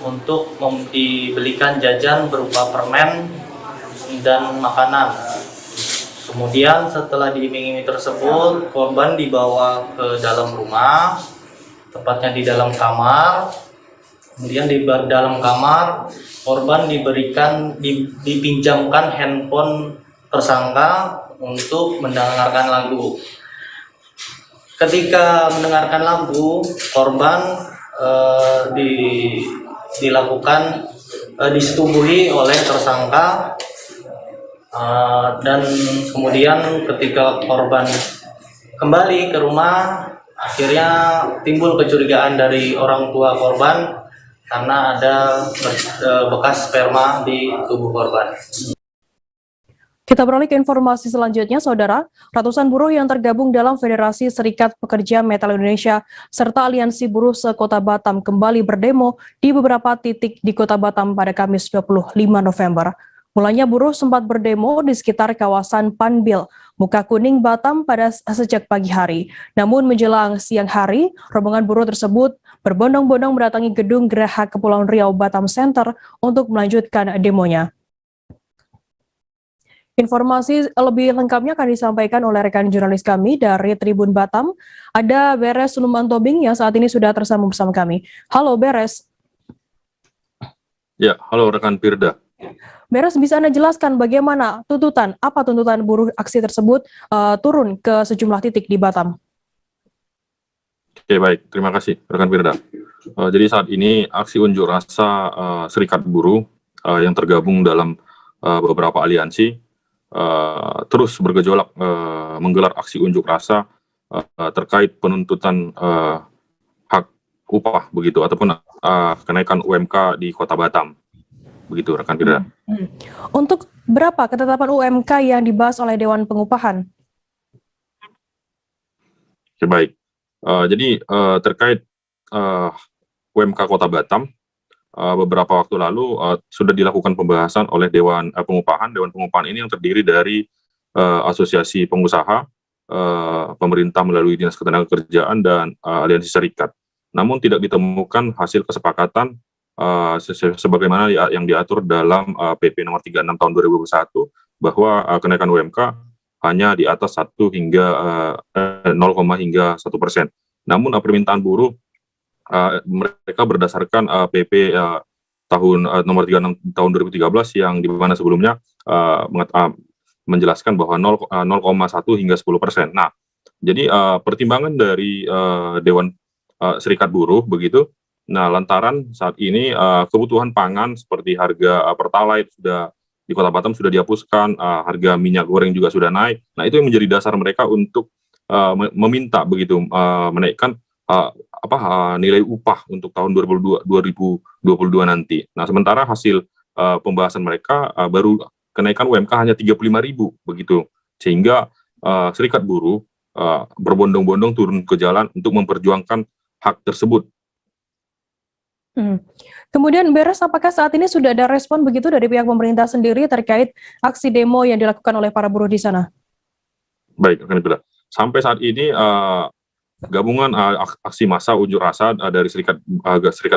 untuk dibelikan jajan berupa permen dan makanan. Kemudian setelah diiming-imingi tersebut, korban dibawa ke dalam rumah, tepatnya di dalam kamar. Kemudian di dalam kamar, korban dipinjamkan handphone tersangka untuk mendengarkan lagu. Ketika mendengarkan lagu, korban disetubuhi oleh tersangka, dan kemudian ketika korban kembali ke rumah, akhirnya timbul kecurigaan dari orang tua korban karena ada bekas sperma di tubuh korban. Kita beralih ke informasi selanjutnya, Saudara. Ratusan buruh yang tergabung dalam Federasi Serikat Pekerja Metal Indonesia serta Aliansi Buruh se-Kota Batam kembali berdemo di beberapa titik di Kota Batam pada Kamis 25 November. Mulanya buruh sempat berdemo di sekitar kawasan Panbil, Muka Kuning, Batam pada sejak pagi hari. Namun menjelang siang hari, rombongan buruh tersebut berbondong-bondong mendatangi gedung Geraha Kepulauan Riau Batam Center untuk melanjutkan demonya. Informasi lebih lengkapnya akan disampaikan oleh rekan jurnalis kami dari Tribun Batam. Ada Beres Numan Tobing yang saat ini sudah tersambung bersama kami. Halo Beres. Ya, halo rekan Firda. Beres, bisa Anda jelaskan bagaimana apa tuntutan buruh aksi tersebut turun ke sejumlah titik di Batam? Oke, baik. Terima kasih rekan Firda. Jadi saat ini aksi unjuk rasa serikat buruh yang tergabung dalam beberapa aliansi terus bergejolak menggelar aksi unjuk rasa terkait penuntutan hak upah begitu ataupun kenaikan UMK di Kota Batam. Begitu rekan Firda. Untuk berapa ketetapan UMK yang dibahas oleh Dewan Pengupahan? Oke, baik. Jadi terkait UMK Kota Batam, beberapa waktu lalu sudah dilakukan pembahasan oleh Dewan Pengupahan. Dewan Pengupahan ini yang terdiri dari asosiasi pengusaha, pemerintah melalui Dinas Ketenagakerjaan dan aliansi serikat. Namun tidak ditemukan hasil kesepakatan sebagaimana yang diatur dalam PP nomor 36 tahun 2021 bahwa kenaikan UMK hanya di atas 1 hingga 0, hingga 1%. Namun permintaan buruh mereka berdasarkan PP tahun nomor 36 tahun 2013 yang di mana sebelumnya menjelaskan bahwa 0,1 hingga 10%. Nah, jadi pertimbangan dari Dewan Serikat Buruh begitu. Nah, lantaran saat ini kebutuhan pangan seperti harga Pertalite sudah di Kota Batam sudah dihapuskan, harga minyak goreng juga sudah naik. Nah, itu yang menjadi dasar mereka untuk meminta begitu menaikkan nilai upah untuk tahun 2022 nanti. Nah, sementara hasil pembahasan mereka baru kenaikan UMK hanya 35.000 begitu. Sehingga serikat buruh berbondong-bondong turun ke jalan untuk memperjuangkan hak tersebut. Kemudian Beres, apakah saat ini sudah ada respon begitu dari pihak pemerintah sendiri terkait aksi demo yang dilakukan oleh para buruh di sana? Baik, rekan Firda. sampai saat ini gabungan aksi massa unjuk rasa dari serikat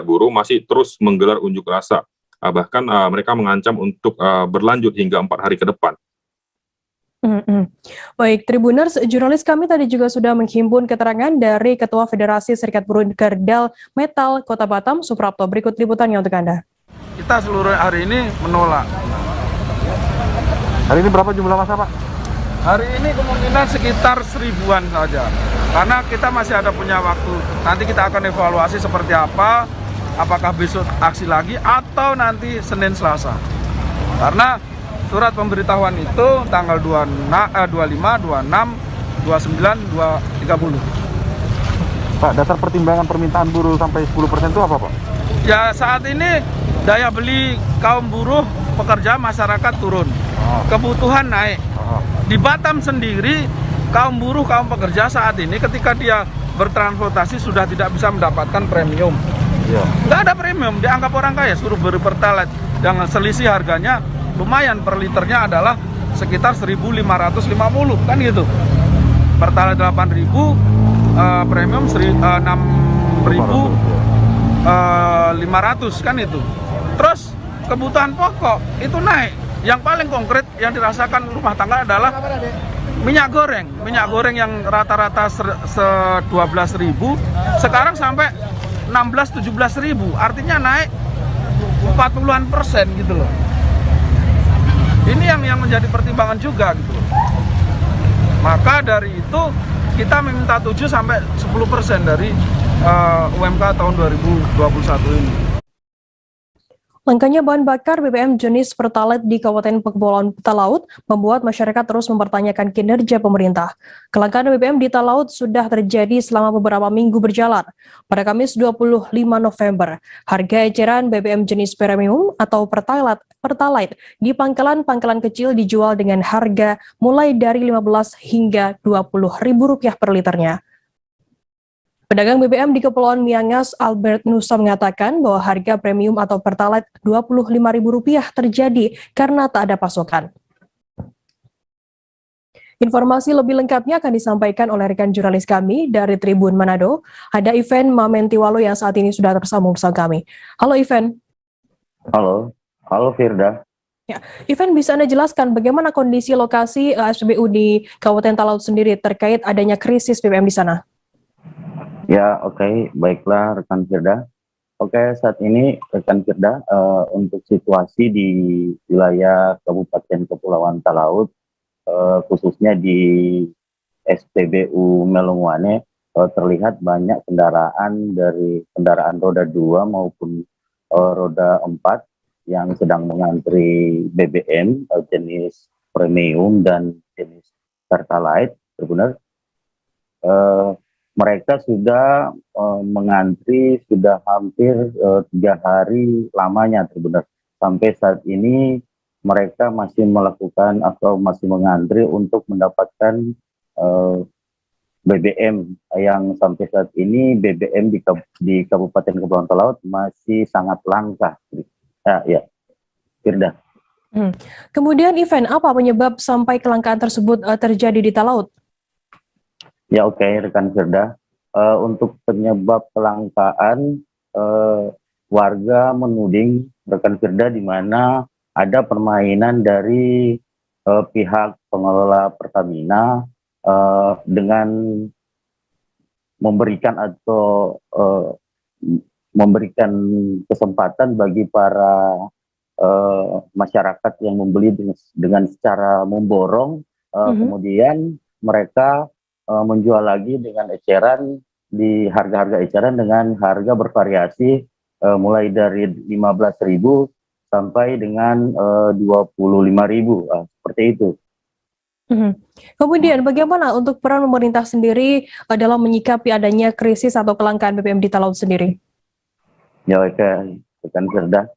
buruh masih terus menggelar unjuk rasa. Bahkan mereka mengancam untuk berlanjut hingga 4 hari ke depan. Baik, Tribuners, jurnalis kami tadi juga sudah menghimpun keterangan dari Ketua Federasi Serikat Buruh Kerdal Metal Kota Batam, Suprapto. Berikut liputannya untuk Anda. Kita seluruh hari ini menolak. Hari ini berapa jumlah massa, Pak? Hari ini kemungkinan sekitar 1000-an saja. Karena kita masih ada punya waktu. Nanti kita akan evaluasi seperti apa. Apakah besok aksi lagi atau nanti Senin Selasa. Karena surat pemberitahuan itu tanggal 25, 26, 29, 30. Pak, dasar pertimbangan permintaan buruh sampai 10% itu apa, Pak? Ya, saat ini daya beli kaum buruh, pekerja, masyarakat turun. Kebutuhan naik. Di Batam sendiri, kaum buruh, kaum pekerja saat ini ketika dia bertransportasi sudah tidak bisa mendapatkan premium. Nggak ada premium, dianggap orang kaya, suruh beri pertalite. Yang selisih harganya lumayan, per liternya adalah sekitar 1.550 kan gitu. Pertalite 8.000, premium 6.500 kan itu. Terus kebutuhan pokok itu naik. Yang paling konkret yang dirasakan rumah tangga adalah minyak goreng. Minyak goreng yang rata-rata 12.000 sekarang sampai 16-17.000. Artinya naik 40-an% gitu loh. Ini yang menjadi pertimbangan juga gitu loh. Maka dari itu kita meminta 7-10% dari UMK tahun 2021 ini. Langkanya bahan bakar BBM jenis Pertalite di Kabupaten Kepulauan Talaut membuat masyarakat terus mempertanyakan kinerja pemerintah. Kelangkaan BBM di Talaut sudah terjadi selama beberapa minggu berjalan. Pada Kamis 25 November, harga eceran BBM jenis premium atau Pertalite di pangkalan-pangkalan kecil dijual dengan harga mulai dari Rp15 hingga Rp20.000 per liternya. Pedagang BBM di Kepulauan Miangas, Albert Nusa mengatakan bahwa harga premium atau Pertalite Rp25.000 terjadi karena tak ada pasokan. Informasi lebih lengkapnya akan disampaikan oleh rekan jurnalis kami dari Tribun Manado. Ada Ivan Mamentiwalo yang saat ini sudah tersambung bersama kami. Halo Ivan. Halo Firda. Ya, Ivan, bisa Anda jelaskan bagaimana kondisi lokasi SPBU di Kabupaten Talaut sendiri terkait adanya krisis BBM di sana? Ya, oke. Baiklah rekan Firda. Oke, saat ini rekan Firda, untuk situasi di wilayah Kabupaten Kepulauan Talaut, khususnya di SPBU Melongwane, terlihat banyak kendaraan roda 2 maupun roda 4 yang sedang mengantri BBM jenis premium dan jenis Pertalite, benar. Mereka sudah mengantri sudah hampir 3 hari lamanya, benar. Sampai saat ini mereka masih melakukan atau masih mengantri untuk mendapatkan BBM yang sampai saat ini BBM di Kabupaten Kepulauan Talaut masih sangat langka. Ya, Firda. Kemudian Ivan, apa penyebab sampai kelangkaan tersebut terjadi di Talaut? Ya, oke, rekan Firda. Untuk penyebab kelangkaan, warga menuding rekan Firda di mana ada permainan dari pihak pengelola Pertamina dengan memberikan atau memberikan kesempatan bagi para masyarakat yang membeli dengan secara memborong, kemudian mereka menjual lagi dengan eceran di harga-harga eceran dengan harga bervariasi mulai dari 15.000 sampai dengan 25.000, seperti itu. Kemudian bagaimana untuk peran pemerintah sendiri dalam menyikapi adanya krisis atau kelangkaan BBM di Talaut sendiri? Ya, oke, rekan Firda.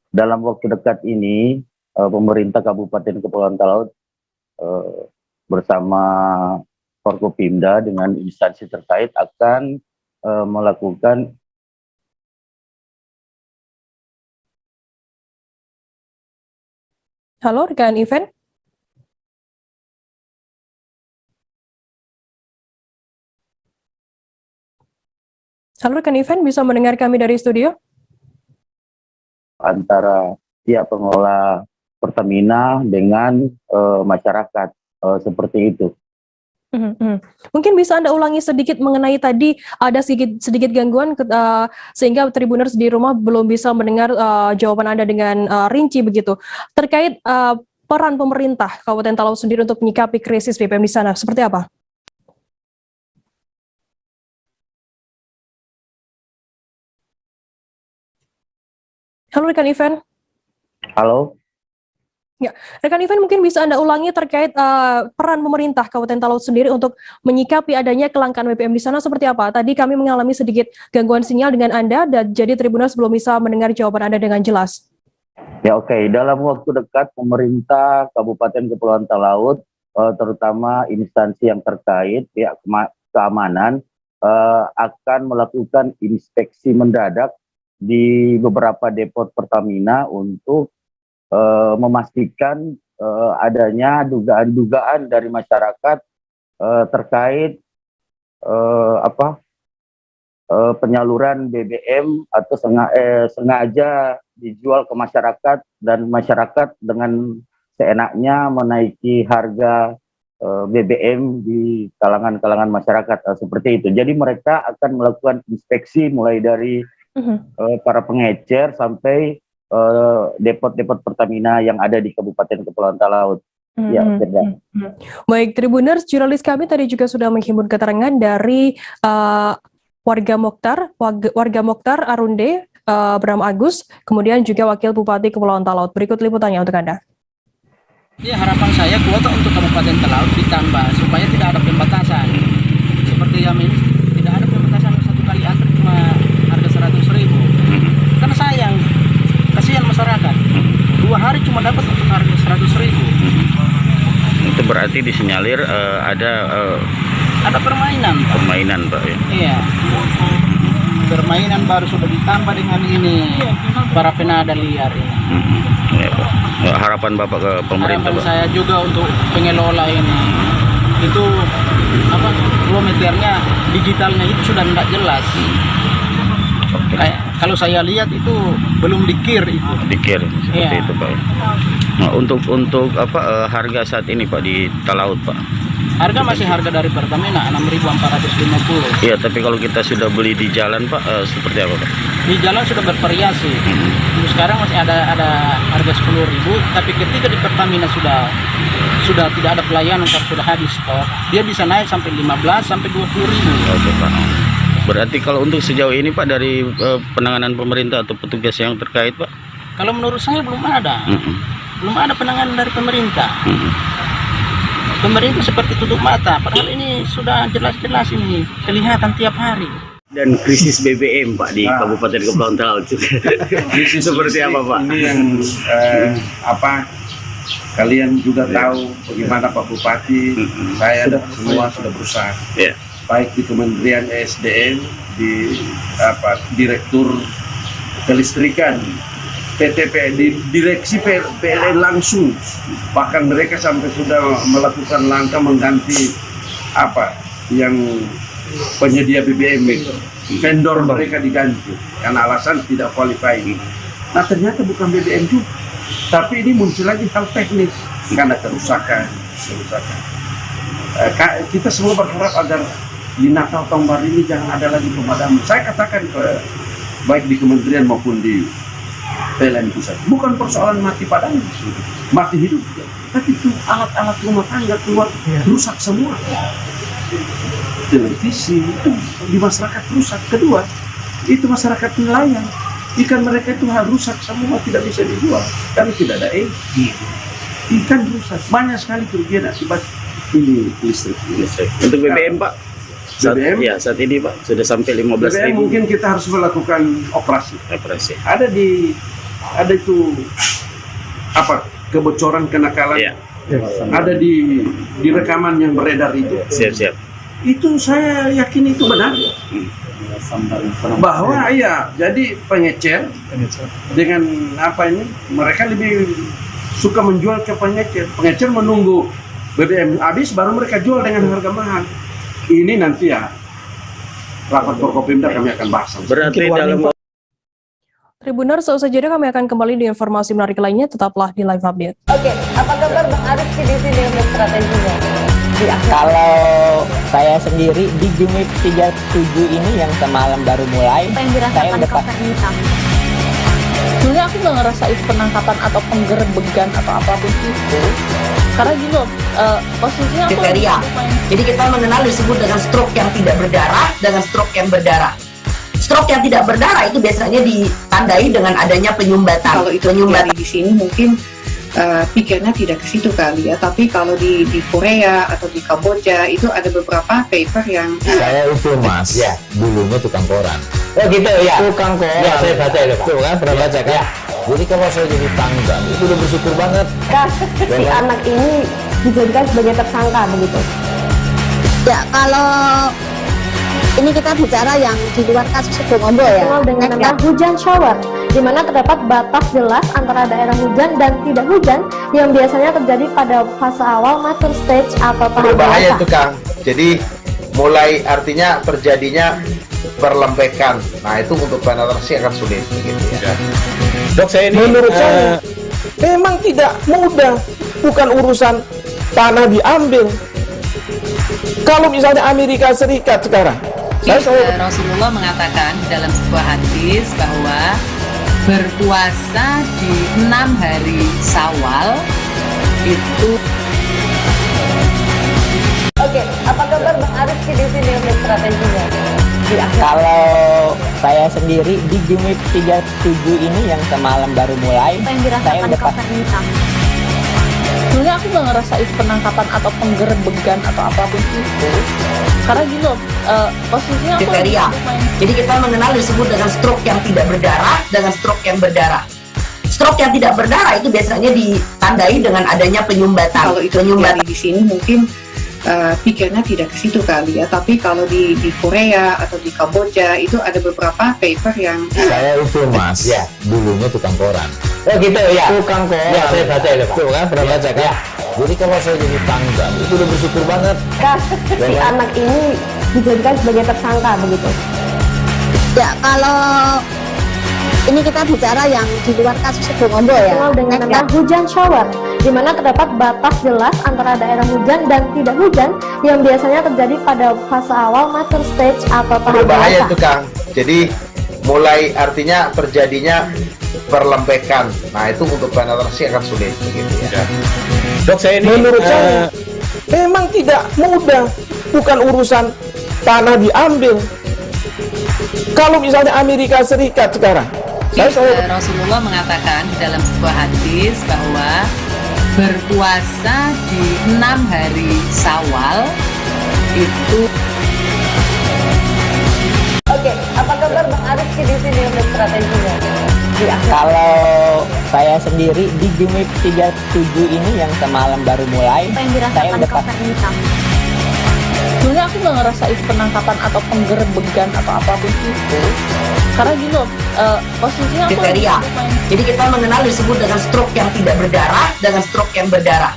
Dalam waktu dekat ini pemerintah Kabupaten Kepulauan Talaut bersama Forkopimda dengan instansi terkait akan melakukan Halo rekan Ivan. Halo rekan Ivan, bisa mendengar kami dari studio? Antara pihak pengelola Pertamina dengan masyarakat, seperti itu. Mungkin bisa Anda ulangi sedikit mengenai tadi ada sedikit gangguan sehingga Tribuners di rumah belum bisa mendengar jawaban Anda dengan rinci begitu. Terkait peran pemerintah Kabupaten Talaut sendiri untuk menyikapi krisis BBM di sana, seperti apa? Halo rekan Ivan. Halo. Ya, rekan Ivan mungkin bisa Anda ulangi terkait peran pemerintah Kabupaten Talaut sendiri untuk menyikapi adanya kelangkaan BBM di sana seperti apa? Tadi kami mengalami sedikit gangguan sinyal dengan Anda dan jadi Tribuners belum bisa mendengar jawaban Anda dengan jelas. Ya oke. Dalam waktu dekat pemerintah Kabupaten Kepulauan Talaut, terutama instansi yang terkait pihak keamanan akan melakukan inspeksi mendadak di beberapa depot Pertamina untuk memastikan adanya dugaan-dugaan dari masyarakat terkait penyaluran BBM atau sengaja dijual ke masyarakat dan masyarakat dengan seenaknya menaiki harga BBM di kalangan masyarakat seperti itu. Jadi mereka akan melakukan inspeksi mulai dari para pengecer sampai depot-depot Pertamina yang ada di Kabupaten Kepulauan Talaut. Ya, baik, Tribuners, jurnalis kami tadi juga sudah menghimpun keterangan dari warga Moktar Arunde, Bram Agus, kemudian juga Wakil Bupati Kepulauan Talaut. Berikut liputannya untuk Anda. Ya, harapan saya kuota untuk Kabupaten Talaut ditambah supaya tidak ada pembatasan. Seperti yang ini tidak ada pembatasan, satu kali antri cuma harga 100.000. Karena sayang, kasihan masyarakat. 2 hari cuma dapat untuk harga 100.000. Itu berarti disinyalir ada permainan, Pak. Permainan, Pak. Ya? Iya. Permainan baru sudah ditambah dengan ini para penada liar. Ya, Pak. Harapan Bapak ke pemerintah, harapan Pak? saya juga untuk pengelola ini itu kilometernya digitalnya itu sudah tidak jelas. Kayak kalau saya lihat itu belum dikir itu. Dikir seperti itu, Pak. Nah, untuk harga saat ini, Pak, di Talaut, Pak? Harga masih harga dari Pertamina 6.450. Iya, tapi kalau kita sudah beli di jalan, Pak, seperti apa, Pak? Di jalan sudah bervariasi. Sekarang masih ada harga 10.000, tapi ketika di Pertamina sudah tidak ada pelayanan karena sudah habis stok, dia bisa naik sampai 15 sampai 20.000. Oke, Pak. Berarti kalau untuk sejauh ini, Pak, dari penanganan pemerintah atau petugas yang terkait, Pak? Kalau menurut saya belum ada. Belum ada penanganan dari pemerintah. Pemerintah seperti tutup mata, padahal ini sudah jelas-jelas ini kelihatan tiap hari. Dan krisis BBM, Pak, di Kabupaten Kepulauan Talaut. Krisis seperti apa, Pak? Ini yang kalian juga tahu bagaimana Pak Bupati, saya dan semua sudah berusaha. Baik di Kementerian ESDM, di Direktur Kelistrikan, di Direksi PLN langsung, bahkan mereka sampai sudah melakukan langkah mengganti yang penyedia BBM itu, vendor mereka diganti karena alasan tidak qualifying. Nah ternyata bukan BBM juga, tapi ini muncul lagi hal teknis karena kerusakan. Kita semua berharap agar di Natal tahun baru ini jangan ada lagi pemadaman. Saya katakan baik di kementerian maupun di PLN pusat, bukan persoalan mati padam, mati hidup, tapi itu alat-alat rumah tangga keluar rusak semua. Televisi itu di masyarakat rusak. Kedua, itu masyarakat nelayan, ikan mereka itu rusak semua, tidak bisa dijual karena tidak ada air. Ikan rusak, banyak sekali kerugian akibat ini listrik. Untuk BBM, Pak? BBM? Saat ini, Pak, sudah sampai 15.000. BBM mungkin kita harus melakukan operasi. Ada itu kebocoran, kenakalan. Ada di rekaman yang beredar itu. Siap. Itu saya yakin itu benar. Bahwa jadi pengecer dengan mereka lebih suka menjual ke pengecer. Pengecer menunggu BBM habis baru mereka jual dengan harga mahal. Ini nanti rapat Forkopimda kami akan bahas. Berarti dalam Tribuners, usai jeda kami akan kembali di informasi menarik lainnya, tetaplah di Live Update. Oke, apa kabar Bang Aris di sini untuk strateginya? Kalau saya sendiri di Jumit 37 ini yang semalam baru mulai, Apa yang saya dirasakan udah Kapten Hitam? Sebenarnya aku nggak ngerasain penangkapan atau penggerebekan atau apapun itu. Karena gini loh, posisinya aku Kriteria. Jadi kita mengenal disebut dengan stroke yang tidak berdarah dengan stroke yang berdarah. Stroke yang tidak berdarah itu biasanya ditandai dengan adanya penyumbatan. Kalau itu terjadi di sini mungkin pikirnya tidak ke situ kali ya, tapi kalau di Korea atau di Kamboja itu ada beberapa paper yang Saya itu Mas, ya, dulunya tukang koran. Oh gitu ya. Tukang koran. Ya, saya baca itu, Pak. Tuh kan, pernah baca kan? Ya. Jadi kalau saya jadi tanggal, itu udah bersyukur banget. Si anak ini dijadikan sebagai tersangka begitu. Ya, kalau ini kita bicara yang di luar kasus Sebongombo ya. Dikenal dengan nama hujan shower, di mana terdapat batas jelas antara daerah hujan dan tidak hujan yang biasanya terjadi pada fase awal mature stage atau tahap Berbahaya dewasa. itu Kang. Jadi mulai artinya terjadinya perlembekan. Nah itu untuk penetrasi akan sulit begitu ya. Dok, saya ini menurut saya memang tidak mudah, bukan urusan tanah diambil. Kalau misalnya Amerika Serikat sekarang, Rasulullah mengatakan dalam sebuah hadis bahwa berpuasa di 6 hari Syawal itu. Oke, apa kabar Bang Aris di sini untuk strateginya? Kalau saya sendiri di Jumit 37 ini yang semalam baru mulai, Apa yang saya dirasakan udah Kapten Hitam? Sebenarnya aku nggak ngerasain penangkapan atau penggerebekan atau apapun itu. Karena gini loh, posisinya aku Kriteria. Jadi kita mengenal disebut dengan stroke yang tidak berdarah dengan stroke yang berdarah. Stroke yang tidak berdarah itu biasanya ditandai dengan adanya penyumbatan. kalau itu terjadi di sini mungkin pikirnya tidak ke situ kali ya, tapi kalau di Korea atau di Kamboja itu ada beberapa paper yang Saya itu Mas, ya, dulunya tukang koran. Oh gitu ya. Tukang koran. Ya, saya baca itu, Pak. Tuh kan, pernah baca kan? Ya. Jadi kalau saya jadi tanggal, itu udah bersyukur banget. Si anak ini dijadikan sebagai tersangka begitu. Ya, kalau ini kita bicara yang di luar kasus Sebongombo ya. Dikenal dengan nama hujan shower, di mana terdapat batas jelas antara daerah hujan dan tidak hujan yang biasanya terjadi pada fase awal mature stage atau tahap Berbahaya dewasa. itu Kang. Jadi mulai artinya terjadinya perlembekan. Nah itu untuk penetrasi akan sulit begitu ya. Dok, saya ini menurut saya memang tidak mudah, bukan urusan tanah diambil. Kalau misalnya Amerika Serikat sekarang, Rasulullah mengatakan dalam sebuah hadis bahwa berpuasa di 6 hari Syawal itu. Oke, apa kabar Bang Aris di sini untuk strateginya? Kalau saya sendiri di Jumit 37 ini yang semalam baru mulai, Apa yang saya dirasakan udah Kapten Hitam? Sebenarnya aku nggak ngerasain penangkapan atau penggerebekan atau apapun itu. Karena gini loh, posisinya aku Kriteria. Jadi kita mengenal disebut dengan stroke yang tidak berdarah dengan stroke yang berdarah.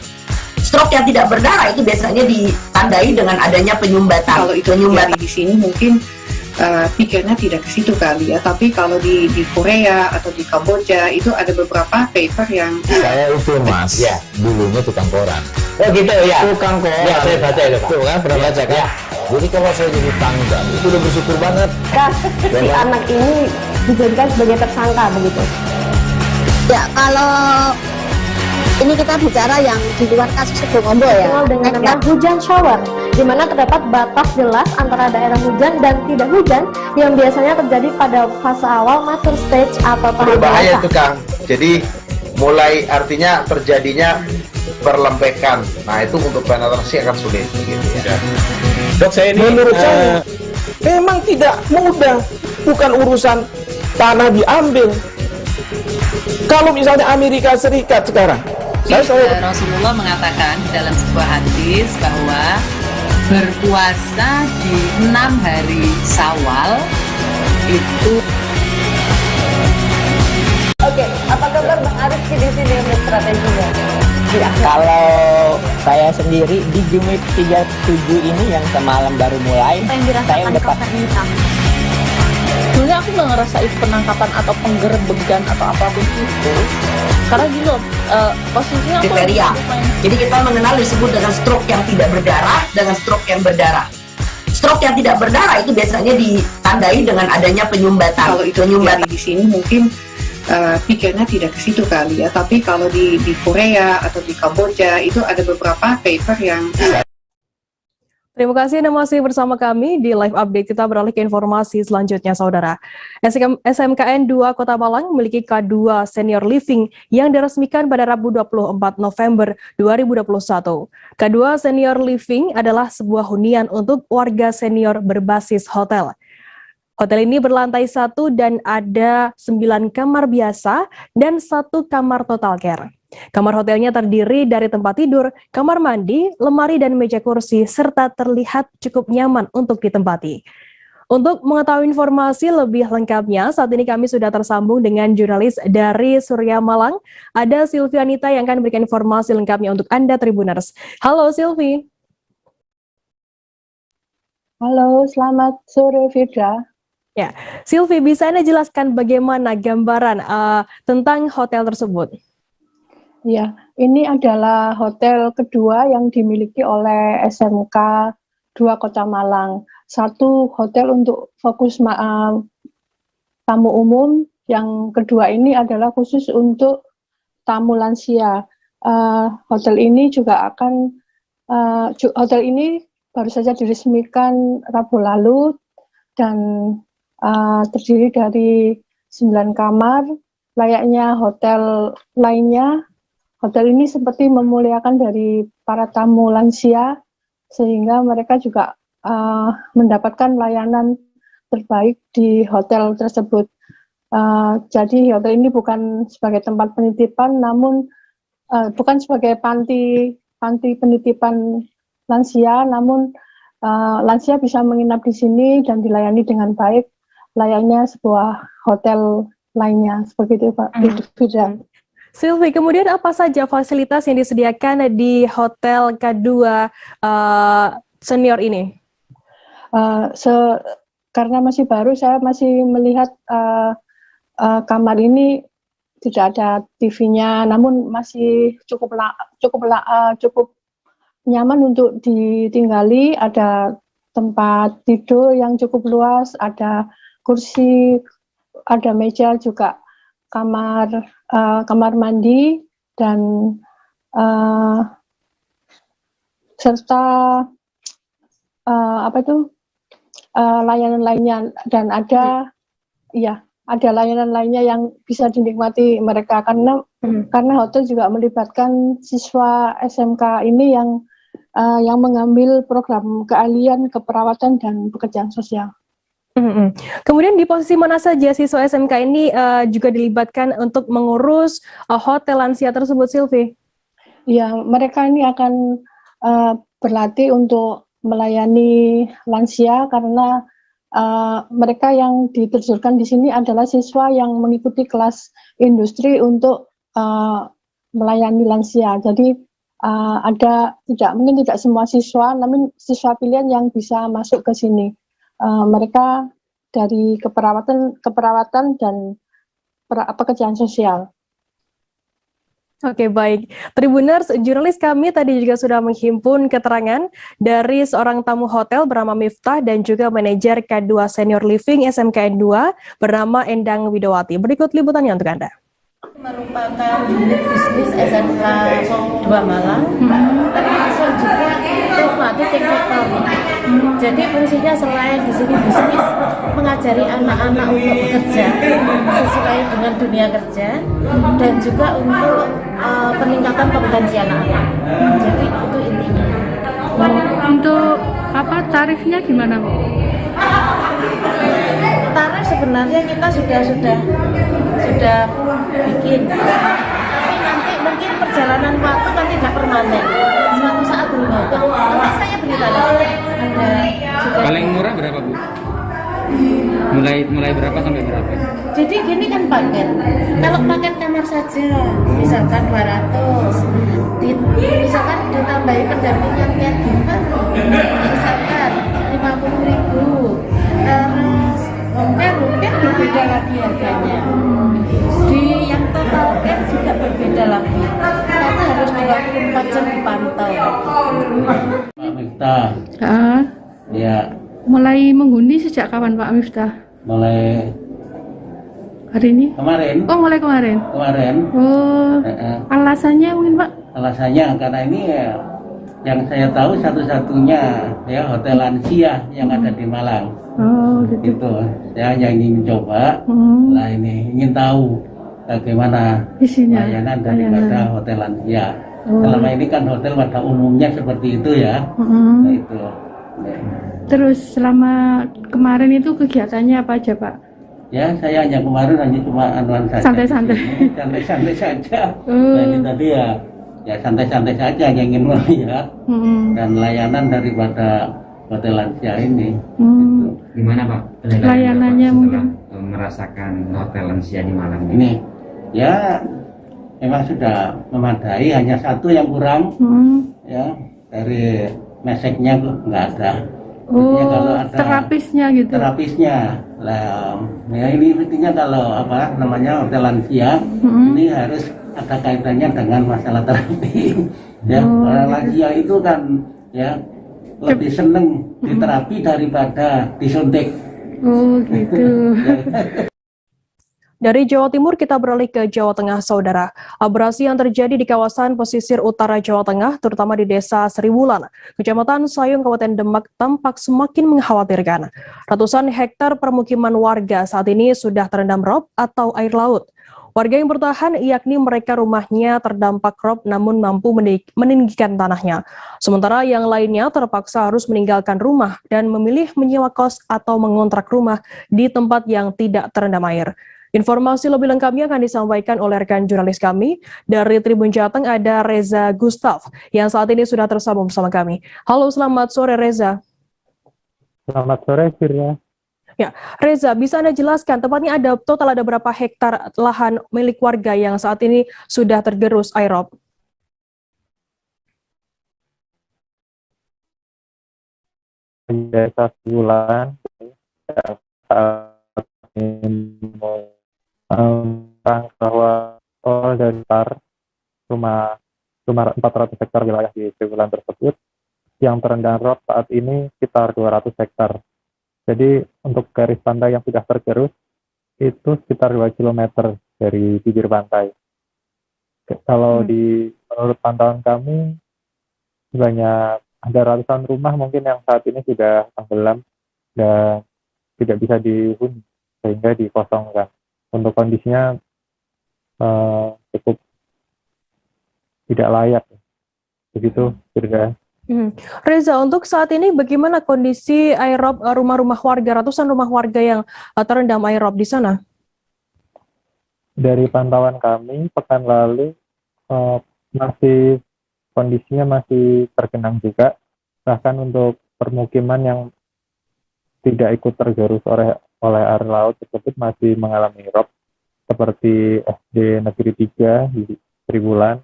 Stroke yang tidak berdarah itu biasanya ditandai dengan adanya penyumbatan. kalau itu terjadi di sini mungkin pikirnya tidak ke situ kali ya, tapi kalau di Korea atau di Kamboja itu ada beberapa paper yang Saya itu Mas, ya, dulunya tukang koran. Oh gitu ya. Tukang koran. Ya, saya baca itu, Pak. Tuh kan, pernah baca kan? Ya. Jadi kalau saya jadi tanggal, itu udah bersyukur banget. Si anak ini dijadikan sebagai tersangka begitu. Ya, kalau ini kita bicara yang di luar kasus Sebongombo ya. Dikenal dengan nama hujan shower, di mana terdapat batas jelas antara daerah hujan dan tidak hujan yang biasanya terjadi pada fase awal mature stage atau tahap Berbahaya dewasa. itu Kang. Jadi mulai artinya terjadinya perlembekan. Nah itu untuk penetrasi akan sulit begitu ya. Dok, saya ini menurut saya memang tidak mudah, bukan urusan tanah diambil. Kalau misalnya Amerika Serikat sekarang, Rasulullah mengatakan dalam sebuah hadis bahwa berpuasa di 6 hari Syawal itu. Oke, apa kabar Bang Aris di sini untuk strateginya? Kalau Saya sendiri di Jumip 37 ini yang semalam baru mulai, saya udah Sebenarnya aku nggak ngerasain penangkapan atau penggerebekan atau apapun itu, karena gini loh, posisinya aku kriteria. Jadi kita mengenal disebut dengan stroke yang tidak berdarah dengan stroke yang berdarah. Stroke yang tidak berdarah itu biasanya ditandai dengan adanya penyumbatan. Kalau itu terjadi di sini mungkin pikirnya tidak ke situ kali ya, tapi kalau di Korea atau di Kamboja itu ada beberapa paper yang Terima kasih Anda masih bersama kami di live update. Kita beralih ke informasi selanjutnya, Saudara. SMKN 2 Kota Malang memiliki K2 Senior Living yang diresmikan pada Rabu 24 November 2021. K2 Senior Living adalah sebuah hunian untuk warga senior berbasis hotel. Hotel ini berlantai 1 dan ada 9 kamar biasa dan 1 kamar total care. Kamar hotelnya terdiri dari tempat tidur, kamar mandi, lemari dan meja kursi, serta terlihat cukup nyaman untuk ditempati. Untuk mengetahui informasi lebih lengkapnya, saat ini kami sudah tersambung dengan jurnalis dari Surya Malang, ada Silvianita yang akan memberikan informasi lengkapnya untuk Anda Tribuners. Halo Silvi. Halo, selamat sore Fidra. Ya, Silvi, bisa Anda jelaskan bagaimana gambaran tentang hotel tersebut? Ya, ini adalah hotel kedua yang dimiliki oleh SMK 2 Kota Malang. Satu hotel untuk fokus tamu umum, yang kedua ini adalah khusus untuk tamu lansia. Hotel ini juga akan hotel ini baru saja diresmikan Rabu lalu dan terdiri dari 9 kamar, layaknya hotel lainnya. Hotel ini seperti memuliakan dari para tamu lansia, sehingga mereka juga mendapatkan layanan terbaik di hotel tersebut. Jadi hotel ini bukan sebagai tempat penitipan, namun bukan sebagai panti penitipan lansia, namun lansia bisa menginap di sini dan dilayani dengan baik, layaknya sebuah hotel lainnya. Seperti itu, Pak. Silvi, kemudian apa saja fasilitas yang disediakan di Hotel K2 Senior ini? Karena masih baru, saya masih melihat kamar ini tidak ada TV-nya, namun masih cukup nyaman untuk ditinggali. Ada tempat tidur yang cukup luas, ada kursi, ada meja juga. Kamar mandi dan serta layanan lainnya, dan ada layanan lainnya yang bisa dinikmati mereka karena hotel juga melibatkan siswa SMK ini yang mengambil program keahlian keperawatan dan pekerjaan sosial. Kemudian di posisi mana saja siswa SMK ini juga dilibatkan untuk mengurus hotel lansia tersebut, Silvi? Ya, mereka ini akan berlatih untuk melayani lansia karena mereka yang diterjunkan di sini adalah siswa yang mengikuti kelas industri untuk melayani lansia. Jadi mungkin tidak semua siswa, namun siswa pilihan yang bisa masuk ke sini. Mereka dari keperawatan dan pekerjaan sosial. Oke, baik. Tribuners, jurnalis kami tadi juga sudah menghimpun keterangan dari seorang tamu hotel bernama Miftah dan juga manajer K2 Senior Living SMKN 2 bernama Endang Widowati. Berikut liputannya untuk Anda. Merupakan unit bisnis SMK 2 Malang, termasuk juga Teknik Teknik. Jadi fungsinya selain di sini bisnis, mengajari anak-anak untuk bekerja sesuai dengan dunia kerja, dan juga untuk peningkatan kompetensi anak-anak. Jadi itu intinya. Untuk tarifnya gimana, Bu? Tarif sebenarnya kita sudah bikin, tapi nanti mungkin perjalanan waktu kan tidak permanen. Suatu saat berubah. Nanti saya beritahu. Paling murah berapa, Bu? Mulai berapa sampai berapa? Jadi gini kan paket. Kalau paket kamar saja, misalkan 200, misalkan ditambahi pendampingan kayak gini kan, misalkan 50.000. Terus home care berbeda lagi harganya. Di yang total care juga berbeda lagi. Karena harus 24 jam dipantau. Pak Miftah, ya Mulai menghuni sejak kapan Pak Miftah? mulai Hari ini? kemarin. Oh, mulai kemarin. Oh, alasannya mungkin Pak? Alasannya karena ini ya, yang saya tahu satu-satunya ya hotel lansia yang ada di Malang. Oh, gitu. Itu saya hanya ingin mencoba. Nah ini ingin tahu bagaimana Isinya, layanan daripada hotel lansia. Selama ini kan hotel pada umumnya seperti itu ya. Nah itu. Terus selama kemarin itu kegiatannya apa aja Pak? Ya saya hanya kemarin hanya cuma anuan saja. Santai-santai. Santai-santai saja. Nah ini tadi ya santai-santai saja yang ingin melihat dan layanan daripada hotel lansia ini. Gitu. Gimana Pak? Layanannya mungkin merasakan hotel lansia di Malang ini ya memang sudah memadai, hanya satu yang kurang ya dari meseknya nggak ada. Oh, kalau ada terapisnya gitu. Terapisnya lah ya ini intinya kalau apa namanya hotel lansia ini harus ada kaitannya dengan masalah terapi ya. Orang lansia itu kan ya lebih seneng diterapi daripada disuntik. Oh gitu. Dari Jawa Timur kita beralih ke Jawa Tengah, Saudara. Abrasi yang terjadi di kawasan pesisir utara Jawa Tengah, terutama di Desa Seriwulan, Kecamatan Sayung, Kabupaten Demak, tampak semakin mengkhawatirkan. Ratusan hektar permukiman warga saat ini sudah terendam rob atau air laut. Warga yang bertahan yakni mereka rumahnya terdampak rob namun mampu meninggikan tanahnya. Sementara yang lainnya terpaksa harus meninggalkan rumah dan memilih menyewa kos atau mengontrak rumah di tempat yang tidak terendam air. Informasi lebih lengkapnya akan disampaikan oleh rekan jurnalis kami dari Tribun Jateng, ada Reza Gustaf yang saat ini sudah tersambung bersama kami. Halo, selamat sore Reza. Selamat sore Firya. Ya, Reza, bisa Anda jelaskan tepatnya ada berapa hektar lahan milik warga yang saat ini sudah tergerus air rob? Desa Seriwulan bahwa dari rumah 400 hektar wilayah di Seriwulan tersebut yang terendam rob saat ini sekitar 200 hektar. Jadi untuk garis pantai yang sudah tergerus itu sekitar 2 km dari bibir pantai. Kalau menurut pantauan kami banyak ada ratusan rumah mungkin yang saat ini sudah tenggelam dan tidak bisa dihuni sehingga dikosongkan. Untuk kondisinya cukup tidak layak. Begitu, Firda. Reza, untuk saat ini bagaimana kondisi air rob rumah-rumah warga, ratusan rumah warga yang terendam air rob di sana? Dari pantauan kami, pekan lalu kondisinya masih tergenang juga. Bahkan untuk permukiman yang tidak ikut tergerus oleh air laut tersebut masih mengalami rob seperti SD Negeri 3 di Seriwulan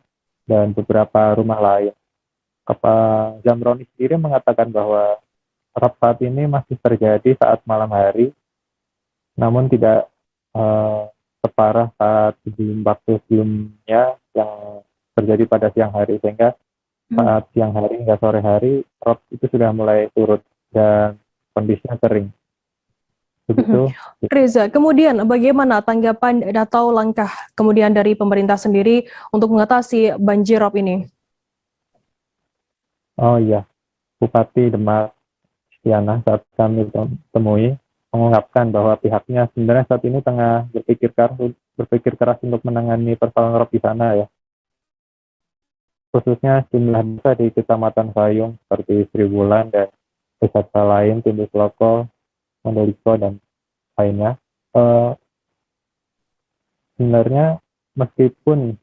dan beberapa rumah lain. Kepala Jamroni sendiri mengatakan bahwa rob saat ini masih terjadi saat malam hari, namun tidak separah saat waktu sebelumnya yang terjadi pada siang hari, sehingga saat siang hari hingga sore hari rob itu sudah mulai turun dan kondisinya kering. Begitu. Reza, kemudian bagaimana tanggapan atau langkah kemudian dari pemerintah sendiri untuk mengatasi banjir rob ini? Oh iya, Bupati Demak Stiana saat kami temui mengungkapkan bahwa pihaknya sebenarnya saat ini tengah berpikir keras untuk menangani persoalan rob di sana ya. Khususnya jumlah desa di Kecamatan Sayung seperti Seriwulan dan desa lain, Tindus Loko, Mondoliko dan lainnya. Sebenarnya meskipun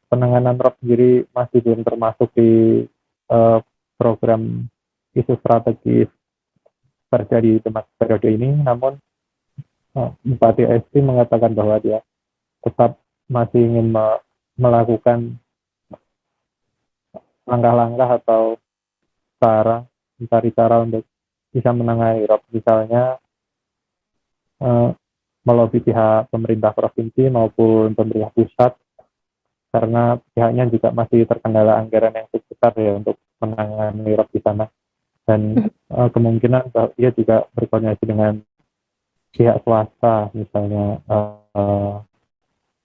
penanganan rob sendiri masih belum termasuk di program isu strategis terjadi di masa periode ini, namun Bupati Esti mengatakan bahwa dia tetap masih ingin melakukan langkah-langkah atau mencari cara untuk bisa menangani rob, misalnya melobi pihak pemerintah provinsi maupun pemerintah pusat, karena pihaknya juga masih terkendala anggaran yang cukup besar ya untuk menangani rob di sana, dan kemungkinan ia juga berkoordinasi dengan pihak swasta, misalnya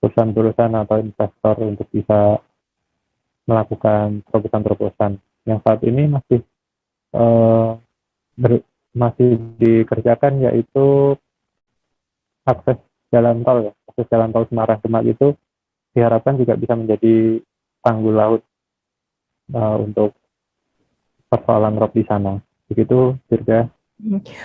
perusahaan-perusahaan atau investor untuk bisa melakukan terobosan-terobosan yang saat ini masih dikerjakan, yaitu akses jalan tol ya. Akses jalan tol Semarang Demak itu diharapkan juga bisa menjadi tanggul laut untuk persoalan rob di sana. Begitu, Dirga.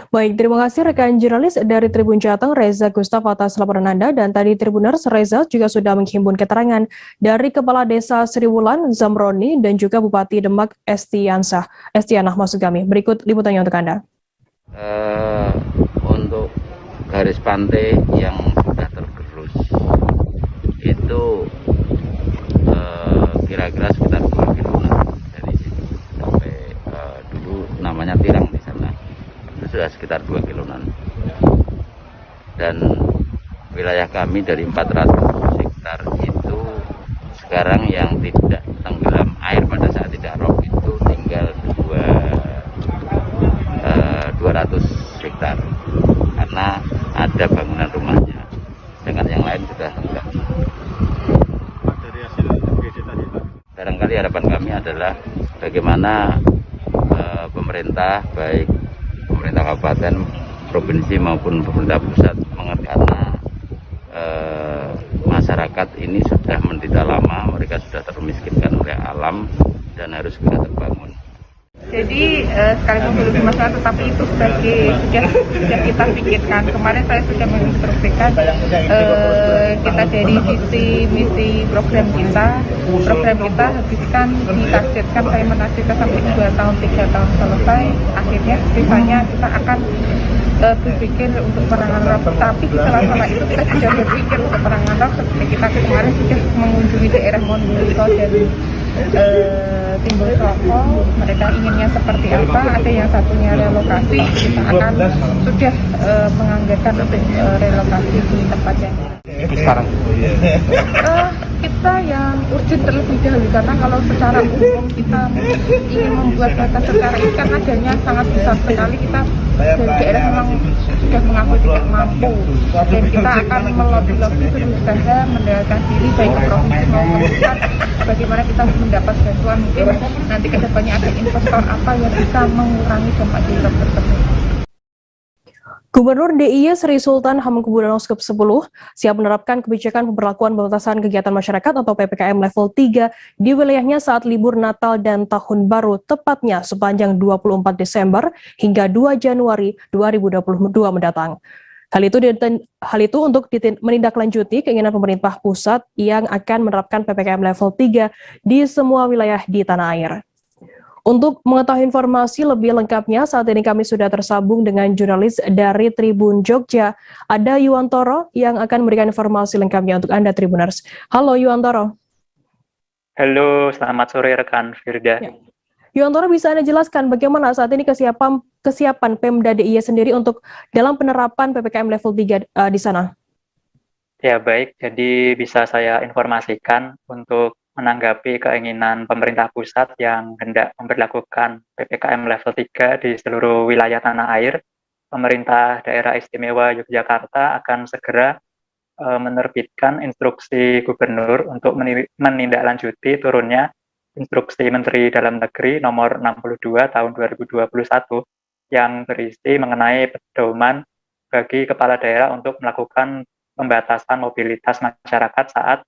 Baik, terima kasih rekan jurnalis dari Tribun Jateng, Reza Gustaf atas laporan Anda. Dan tadi Tribuners, Reza juga sudah menghimpun keterangan dari Kepala Desa Sriwulan, Zamroni, dan juga Bupati Demak, Estianah maksud kami. Berikut liputannya untuk Anda. Untuk garis pantai yang sudah tergerus, itu kira-kira sekitar 2 km dari sini sampai dulu namanya Tirang di sana. Sudah sekitar 2 kilometer, dan wilayah kami dari 400 hektar itu sekarang yang tidak tenggelam air pada saat tidak rob itu tinggal 200 hektar karena ada bangunan rumahnya, dengan yang lain sudah enggak. Barangkali harapan kami adalah bagaimana pemerintah, baik pemerintah kabupaten, provinsi maupun pemerintah pusat mengerti, karena masyarakat ini sudah menderita lama, mereka sudah termiskinkan oleh alam dan harus segera terbangun. Jadi sekalipun belum dimasalah, tetapi itu sudah kita pikirkan. Kemarin saya sudah menginstruksikan kita dari misi program kita habiskan ditargetkan, saya menargetkan sampai 2 tahun 3 tahun selesai. Akhirnya sisanya kita akan berpikir untuk penanganan rob, tapi di sela-sela itu kita juga berpikir untuk penanganan rob seperti kita kemarin sudah mengunjungi daerah Monduso dan Timbul Soko. Mereka inginnya seperti apa, ada yang satunya relokasi, kita akan sudah menganggarkan untuk relokasi di tempat yang sekarang kita yang urgent terlebih dahulu, karena kalau secara umum kita ingin membuat data secara ini karena dananya sangat besar sekali, kita dari daerah memang sudah mengaku tidak mampu, dan kita akan melobi-lobi berusaha mendekatkan diri baik ke provinsi maupun pusat bagaimana kita mendapat bantuan, mungkin nanti kedepannya ada investor apa yang bisa mengurangi dampak di rob tersebut. Gubernur DIY Sri Sultan Hamengkubuwono ke-10 siap menerapkan kebijakan pemberlakuan pembatasan kegiatan masyarakat atau PPKM level 3 di wilayahnya saat libur Natal dan Tahun Baru, tepatnya sepanjang 24 Desember hingga 2 Januari 2022 mendatang. Hal itu untuk menindaklanjuti keinginan pemerintah pusat yang akan menerapkan PPKM level 3 di semua wilayah di tanah air. Untuk mengetahui informasi lebih lengkapnya, saat ini kami sudah tersambung dengan jurnalis dari Tribun Jogja, ada Yuwantoro yang akan memberikan informasi lengkapnya untuk Anda Tribuners. Halo Yuwantoro. Halo, selamat sore rekan Firda. Ya. Yuwantoro, bisa Anda jelaskan bagaimana saat ini kesiapan Pemda DIY sendiri untuk dalam penerapan PPKM level 3 di sana? Ya baik, jadi bisa saya informasikan untuk menanggapi keinginan pemerintah pusat yang hendak memberlakukan PPKM level 3 di seluruh wilayah tanah air, pemerintah daerah istimewa Yogyakarta akan segera menerbitkan instruksi gubernur untuk menindaklanjuti turunnya instruksi Menteri Dalam Negeri nomor 62 tahun 2021 yang berisi mengenai pedoman bagi kepala daerah untuk melakukan pembatasan mobilitas masyarakat saat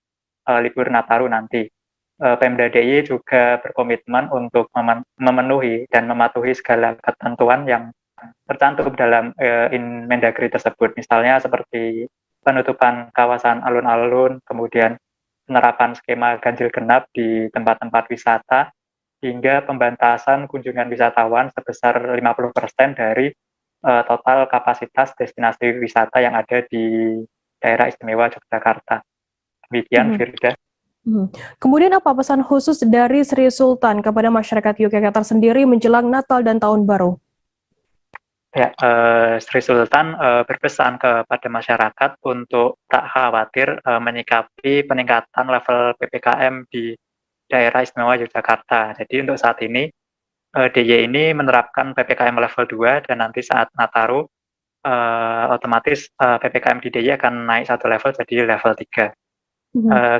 libur Nataru nanti. Pemda DIY juga berkomitmen untuk memenuhi dan mematuhi segala ketentuan yang tercantum dalam Mendagri tersebut, misalnya seperti penutupan kawasan alun-alun, kemudian penerapan skema ganjil genap di tempat-tempat wisata, hingga pembatasan kunjungan wisatawan sebesar 50% dari total kapasitas destinasi wisata yang ada di daerah istimewa Yogyakarta. Demikian, Firda. Kemudian apa pesan khusus dari Sri Sultan kepada masyarakat Yogyakarta sendiri menjelang Natal dan Tahun Baru? Ya, Sri Sultan berpesan kepada masyarakat untuk tak khawatir menyikapi peningkatan level PPKM di daerah istimewa Yogyakarta. Jadi untuk saat ini, DIY ini menerapkan PPKM level 2 dan nanti saat Nataru, otomatis PPKM di DIY akan naik satu level jadi level 3.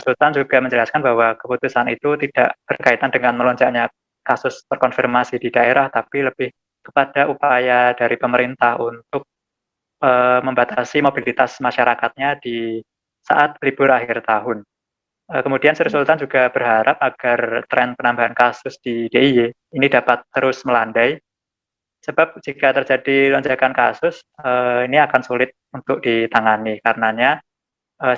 Sultan juga menjelaskan bahwa keputusan itu tidak berkaitan dengan melonjaknya kasus terkonfirmasi di daerah, tapi lebih kepada upaya dari pemerintah untuk membatasi mobilitas masyarakatnya di saat libur akhir tahun. Kemudian Sri Sultan juga berharap agar tren penambahan kasus di DIY ini dapat terus melandai, sebab jika terjadi lonjakan kasus, ini akan sulit untuk ditangani. Karenanya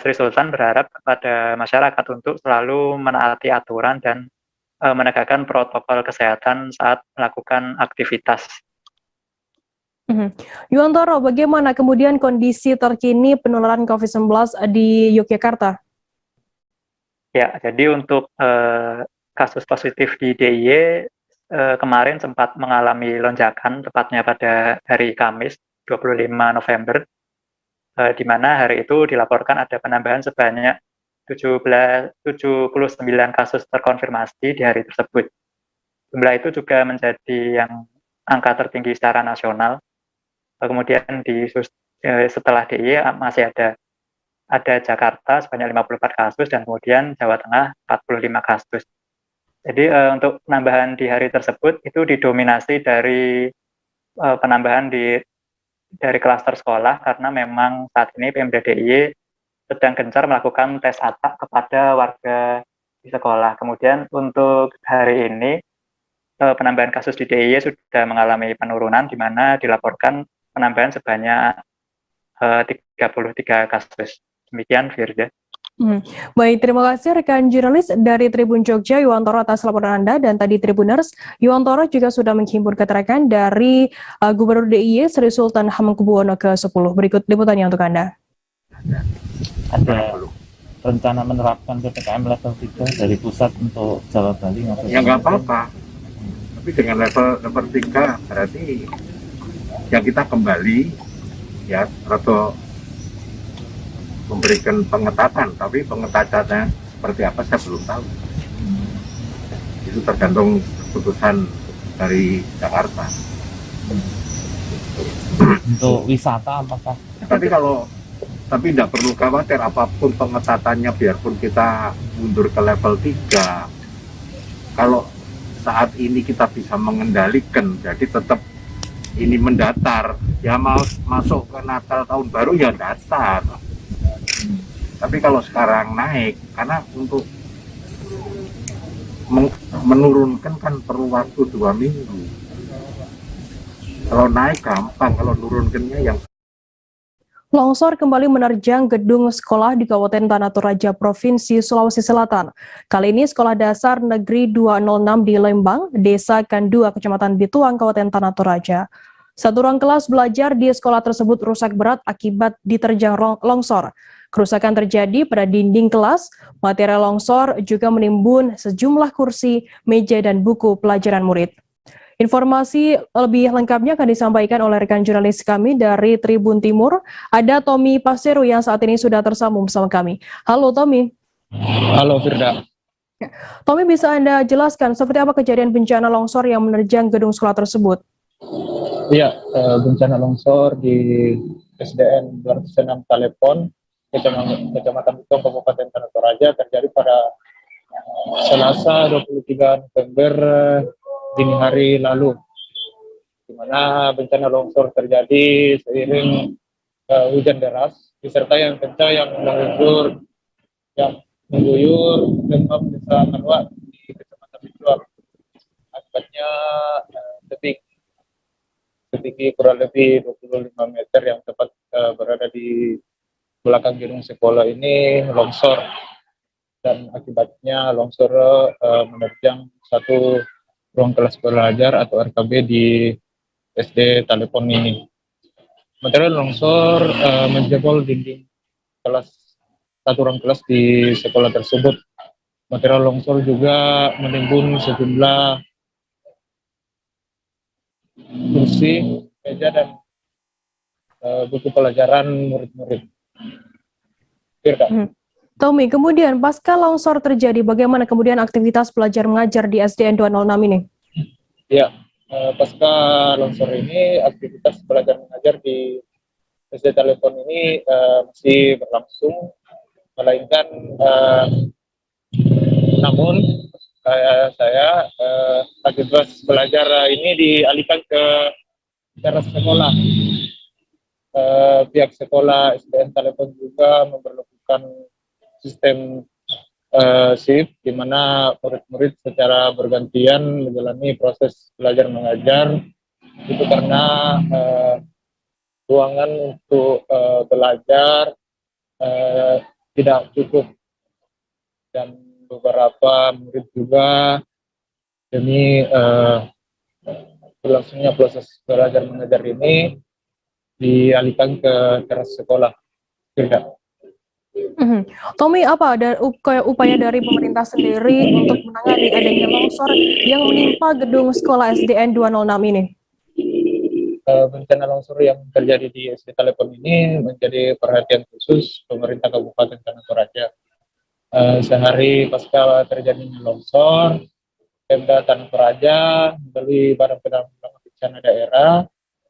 Sri Sultan berharap kepada masyarakat untuk selalu menaati aturan dan menegakkan protokol kesehatan saat melakukan aktivitas. Yuwantoro, bagaimana kemudian kondisi terkini penularan COVID-19 di Yogyakarta? Ya, jadi untuk kasus positif di DIY kemarin sempat mengalami lonjakan, tepatnya pada hari Kamis 25 November, di mana hari itu dilaporkan ada penambahan sebanyak 79 kasus terkonfirmasi di hari tersebut. Jumlah itu juga menjadi yang angka tertinggi secara nasional. Kemudian setelah DIY masih ada Jakarta sebanyak 54 kasus dan kemudian Jawa Tengah 45 kasus. Jadi untuk penambahan di hari tersebut itu didominasi dari penambahan dari klaster sekolah, karena memang saat ini Pemda DIY sedang gencar melakukan tes acak kepada warga di sekolah. Kemudian untuk hari ini penambahan kasus di DIY sudah mengalami penurunan, di mana dilaporkan penambahan sebanyak 33 kasus. Demikian, Firda. Baik, terima kasih rekan jurnalis dari Tribun Jogja, Yuwantoro, atas laporan Anda. Dan tadi Tribuners, Yuwantoro juga sudah menghimpun keterangan dari Gubernur DIY Sri Sultan Hamengkubuwono ke-10. Berikut liputannya untuk Anda. Ada rencana menerapkan PPKM level 3 dari pusat untuk Jawa Bali? Ya nggak apa-apa, tapi dengan level 3 berarti ya kita kembali ya atau memberikan pengetatan, tapi pengetatannya seperti apa saya belum tahu. Itu tergantung keputusan dari Jakarta. Untuk wisata apakah? Tapi tidak perlu khawatir apapun pengetatannya, biarpun kita mundur ke level 3. Kalau saat ini kita bisa mengendalikan, jadi tetap ini mendatar, ya mau masuk ke Natal Tahun Baru ya datar. Tapi kalau sekarang naik, karena untuk menurunkan kan perlu waktu 2 minggu. Kalau naik gampang, kalau nurunkannya yang Longsor kembali menerjang gedung sekolah di Kabupaten Tanah Toraja, Provinsi Sulawesi Selatan. Kali ini Sekolah Dasar Negeri 206 di Lembang, Desa Kandua, Kecamatan Bituang, Kabupaten Tanah Toraja. Satu ruang kelas belajar di sekolah tersebut rusak berat akibat diterjang longsor. Kerusakan terjadi pada dinding kelas, material longsor juga menimbun sejumlah kursi, meja, dan buku pelajaran murid. Informasi lebih lengkapnya akan disampaikan oleh rekan jurnalis kami dari Tribun Timur. Ada Tommy Paseru yang saat ini sudah tersambung bersama kami. Halo Tommy. Halo Firda. Tommy, bisa Anda jelaskan seperti apa kejadian bencana longsor yang menerjang gedung sekolah tersebut? Iya, bencana longsor di SDN 206 Talepon, Kecamatan Bituang, Kabupaten Tanah Toraja terjadi pada Selasa 23 November dini hari lalu, di mana bencana longsor terjadi seiring hujan deras disertai yang kencang yang mengguyur lembab desa Kanwa di Kecamatan Bituang. Akibatnya setinggi kurang lebih 25 meter yang tepat berada di belakang gedung sekolah ini longsor, dan akibatnya longsor menerjang satu ruang kelas belajar atau RKB di SD Talepon ini. material longsor menjebol dinding kelas satu ruang kelas di sekolah tersebut. Material longsor juga menimbun sejumlah kursi, meja, dan buku pelajaran murid-murid. Tommy, kemudian pasca longsor terjadi, bagaimana kemudian aktivitas belajar mengajar di SDN 206 ini? Ya, pasca longsor ini aktivitas belajar mengajar di SD Telepon ini masih berlangsung, melainkan namun saya aktivitas belajar ini dialihkan ke teras sekolah. Pihak sekolah SDN Telepon juga memperlakukan sistem shift, di mana murid-murid secara bergantian menjalani proses belajar mengajar. Itu karena ruangan untuk belajar tidak cukup, dan beberapa murid juga demi berlangsungnya proses belajar mengajar ini dialihkan ke teras sekolah. Tommy, apa ada upaya dari pemerintah sendiri untuk menangani adanya longsor yang menimpa gedung sekolah SDN 206 ini? Bencana longsor yang terjadi di SD Telepon ini menjadi perhatian khusus pemerintah Kabupaten Tanah Toraja. Sehari pasca terjadinya longsor, Pemda Tanah Toraja melalui Badan Penanggulangan Bencana Daerah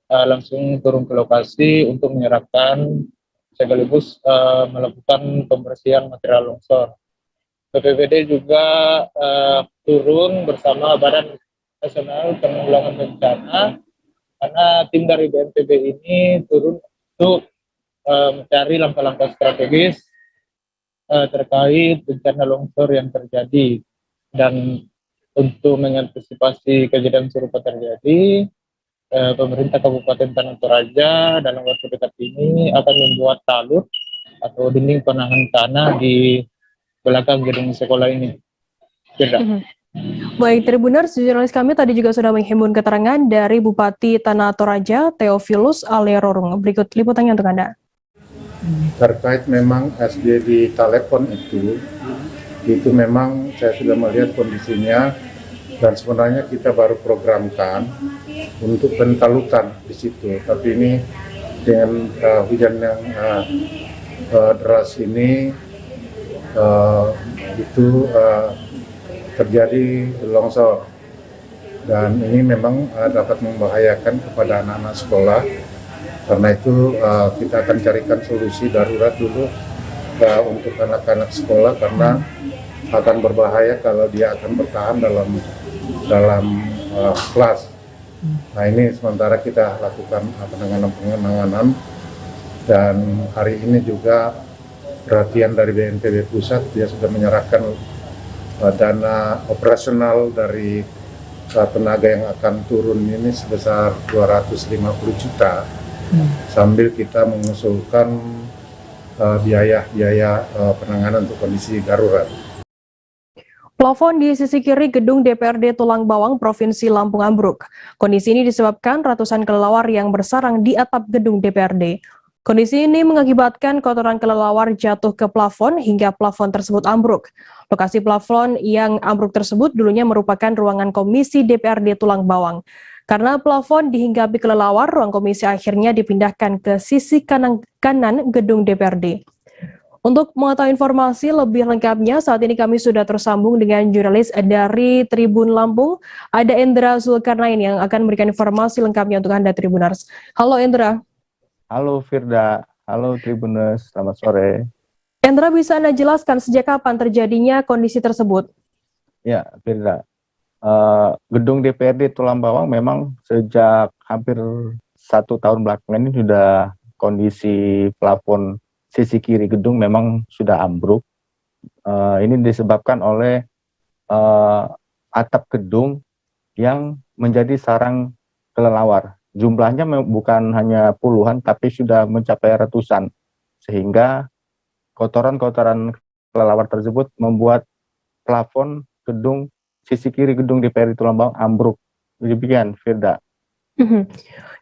langsung turun ke lokasi untuk menyerahkan sekaligus melakukan pembersihan material longsor. BPBD juga turun bersama Badan Nasional Penanggulangan Bencana, karena tim dari BNPB ini turun untuk mencari langkah-langkah strategis terkait bencana longsor yang terjadi. Dan untuk mengantisipasi kejadian serupa terjadi, pemerintah Kabupaten Tanah Toraja dalam waktu dekat ini akan membuat talud atau dinding penahan tanah di belakang gedung sekolah ini. Baik, Tribuners, jurnalis kami tadi juga sudah menghimpun keterangan dari Bupati Tanah Toraja, Theophilus Alerorung. Berikut liputannya untuk Anda. Terkait memang SD di Telepon itu memang saya sudah melihat kondisinya, dan sebenarnya kita baru programkan untuk pentalutan di situ. Tapi ini dengan hujan yang deras ini terjadi longsor, dan ini memang dapat membahayakan kepada anak-anak sekolah. Karena itu kita akan carikan solusi darurat dulu untuk anak-anak sekolah, karena akan berbahaya kalau dia akan bertahan dalam kelas. Nah, ini sementara kita lakukan penanganan, dan hari ini juga perhatian dari BNPB Pusat, dia sudah menyerahkan dana operasional dari tenaga yang akan turun ini sebesar 250 juta, sambil kita mengusulkan biaya penanganan untuk kondisi darurat. Plafon di sisi kiri gedung DPRD Tulang Bawang Provinsi Lampung ambruk. Kondisi ini disebabkan ratusan kelelawar yang bersarang di atap gedung DPRD. Kondisi ini mengakibatkan kotoran kelelawar jatuh ke plafon hingga plafon tersebut ambruk. Lokasi plafon yang ambruk tersebut dulunya merupakan ruangan komisi DPRD Tulang Bawang. Karena plafon dihinggapi kelelawar, ruang komisi akhirnya dipindahkan ke sisi kanan gedung DPRD. Untuk mengetahui informasi lebih lengkapnya, saat ini kami sudah tersambung dengan jurnalis dari Tribun Lampung, ada Endra Zulkarnain yang akan memberikan informasi lengkapnya untuk Anda Tribuners. Halo Endra. Halo Firda, halo Tribuners, selamat sore. Endra, bisa Anda jelaskan sejak kapan terjadinya kondisi tersebut? Ya, Firda. Gedung DPRD Tulang Bawang memang sejak hampir 1 tahun belakangan ini sudah kondisi plafon sisi kiri gedung memang sudah ambruk. Ini disebabkan oleh atap gedung yang menjadi sarang kelelawar. Jumlahnya bukan hanya puluhan, tapi sudah mencapai ratusan. Sehingga kotoran-kotoran kelelawar tersebut membuat plafon gedung sisi kiri gedung DPRD Tulang Bawang ambruk. Demikian, Firda.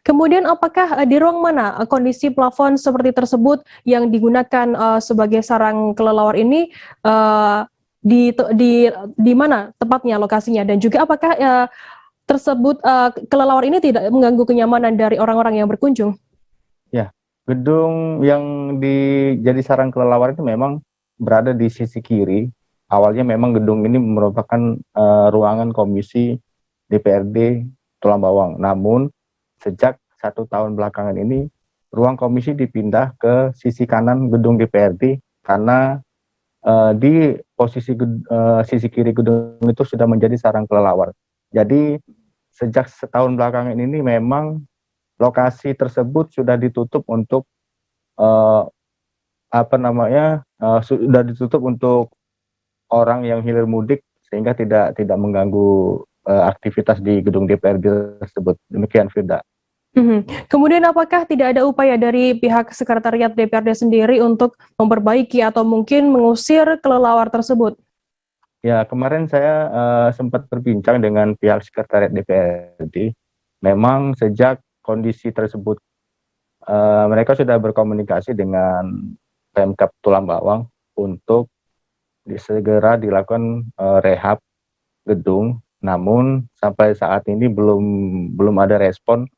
Kemudian apakah di ruang mana kondisi plafon seperti tersebut yang digunakan sebagai sarang kelelawar ini di mana tepatnya lokasinya, dan juga apakah kelelawar ini tidak mengganggu kenyamanan dari orang-orang yang berkunjung? Ya, gedung yang jadi sarang kelelawar itu memang berada di sisi kiri. Awalnya memang gedung ini merupakan ruangan komisi DPRD Tulang Bawang. Namun sejak 1 tahun belakangan ini ruang komisi dipindah ke sisi kanan gedung DPRD karena di posisi sisi kiri gedung itu sudah menjadi sarang kelelawar. Jadi sejak setahun belakangan ini memang lokasi tersebut sudah ditutup untuk sudah ditutup untuk orang yang hilir mudik sehingga tidak mengganggu aktivitas di gedung DPRD tersebut. Demikian, Firda. Kemudian apakah tidak ada upaya dari pihak Sekretariat DPRD sendiri untuk memperbaiki atau mungkin mengusir kelelawar tersebut? Ya, kemarin saya sempat berbincang dengan pihak Sekretariat DPRD. Memang sejak kondisi tersebut, mereka sudah berkomunikasi dengan Pemkab Tulang Bawang untuk segera dilakukan rehab gedung. Namun sampai saat ini belum ada respon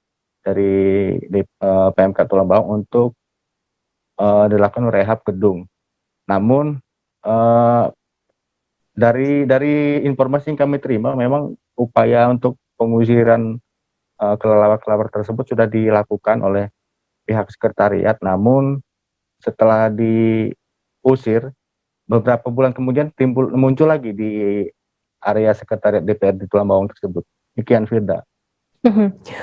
dari PMK Tulang Bawang untuk dilakukan rehab gedung. Namun dari informasi yang kami terima, memang upaya untuk pengusiran kelelawar-kelelawar tersebut sudah dilakukan oleh pihak sekretariat. Namun setelah diusir, beberapa bulan kemudian muncul lagi di area sekretariat DPRD Tulang Bawang tersebut. Demikian, Firda.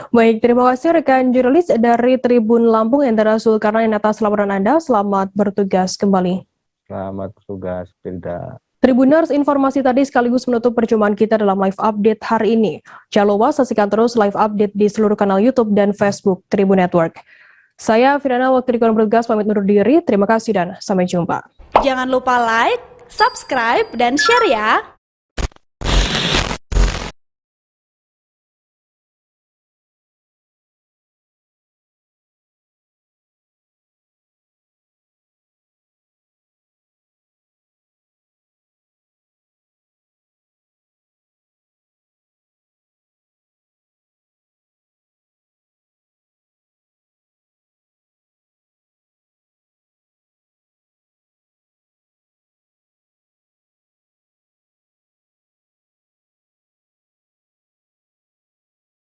Baik, terima kasih rekan jurnalis dari Tribun Lampung, Endara Zulkarnain, atas laporan Anda. Selamat bertugas kembali. Selamat bertugas, Firda. Tribuners, informasi tadi sekaligus menutup perjumpaan kita dalam live update hari ini. Jangan lupa saksikan terus live update di seluruh kanal YouTube dan Facebook Tribun Network. Saya Firana, waktu di bertugas, pamit undur diri. Terima kasih dan sampai jumpa. Jangan lupa like, subscribe, dan share ya.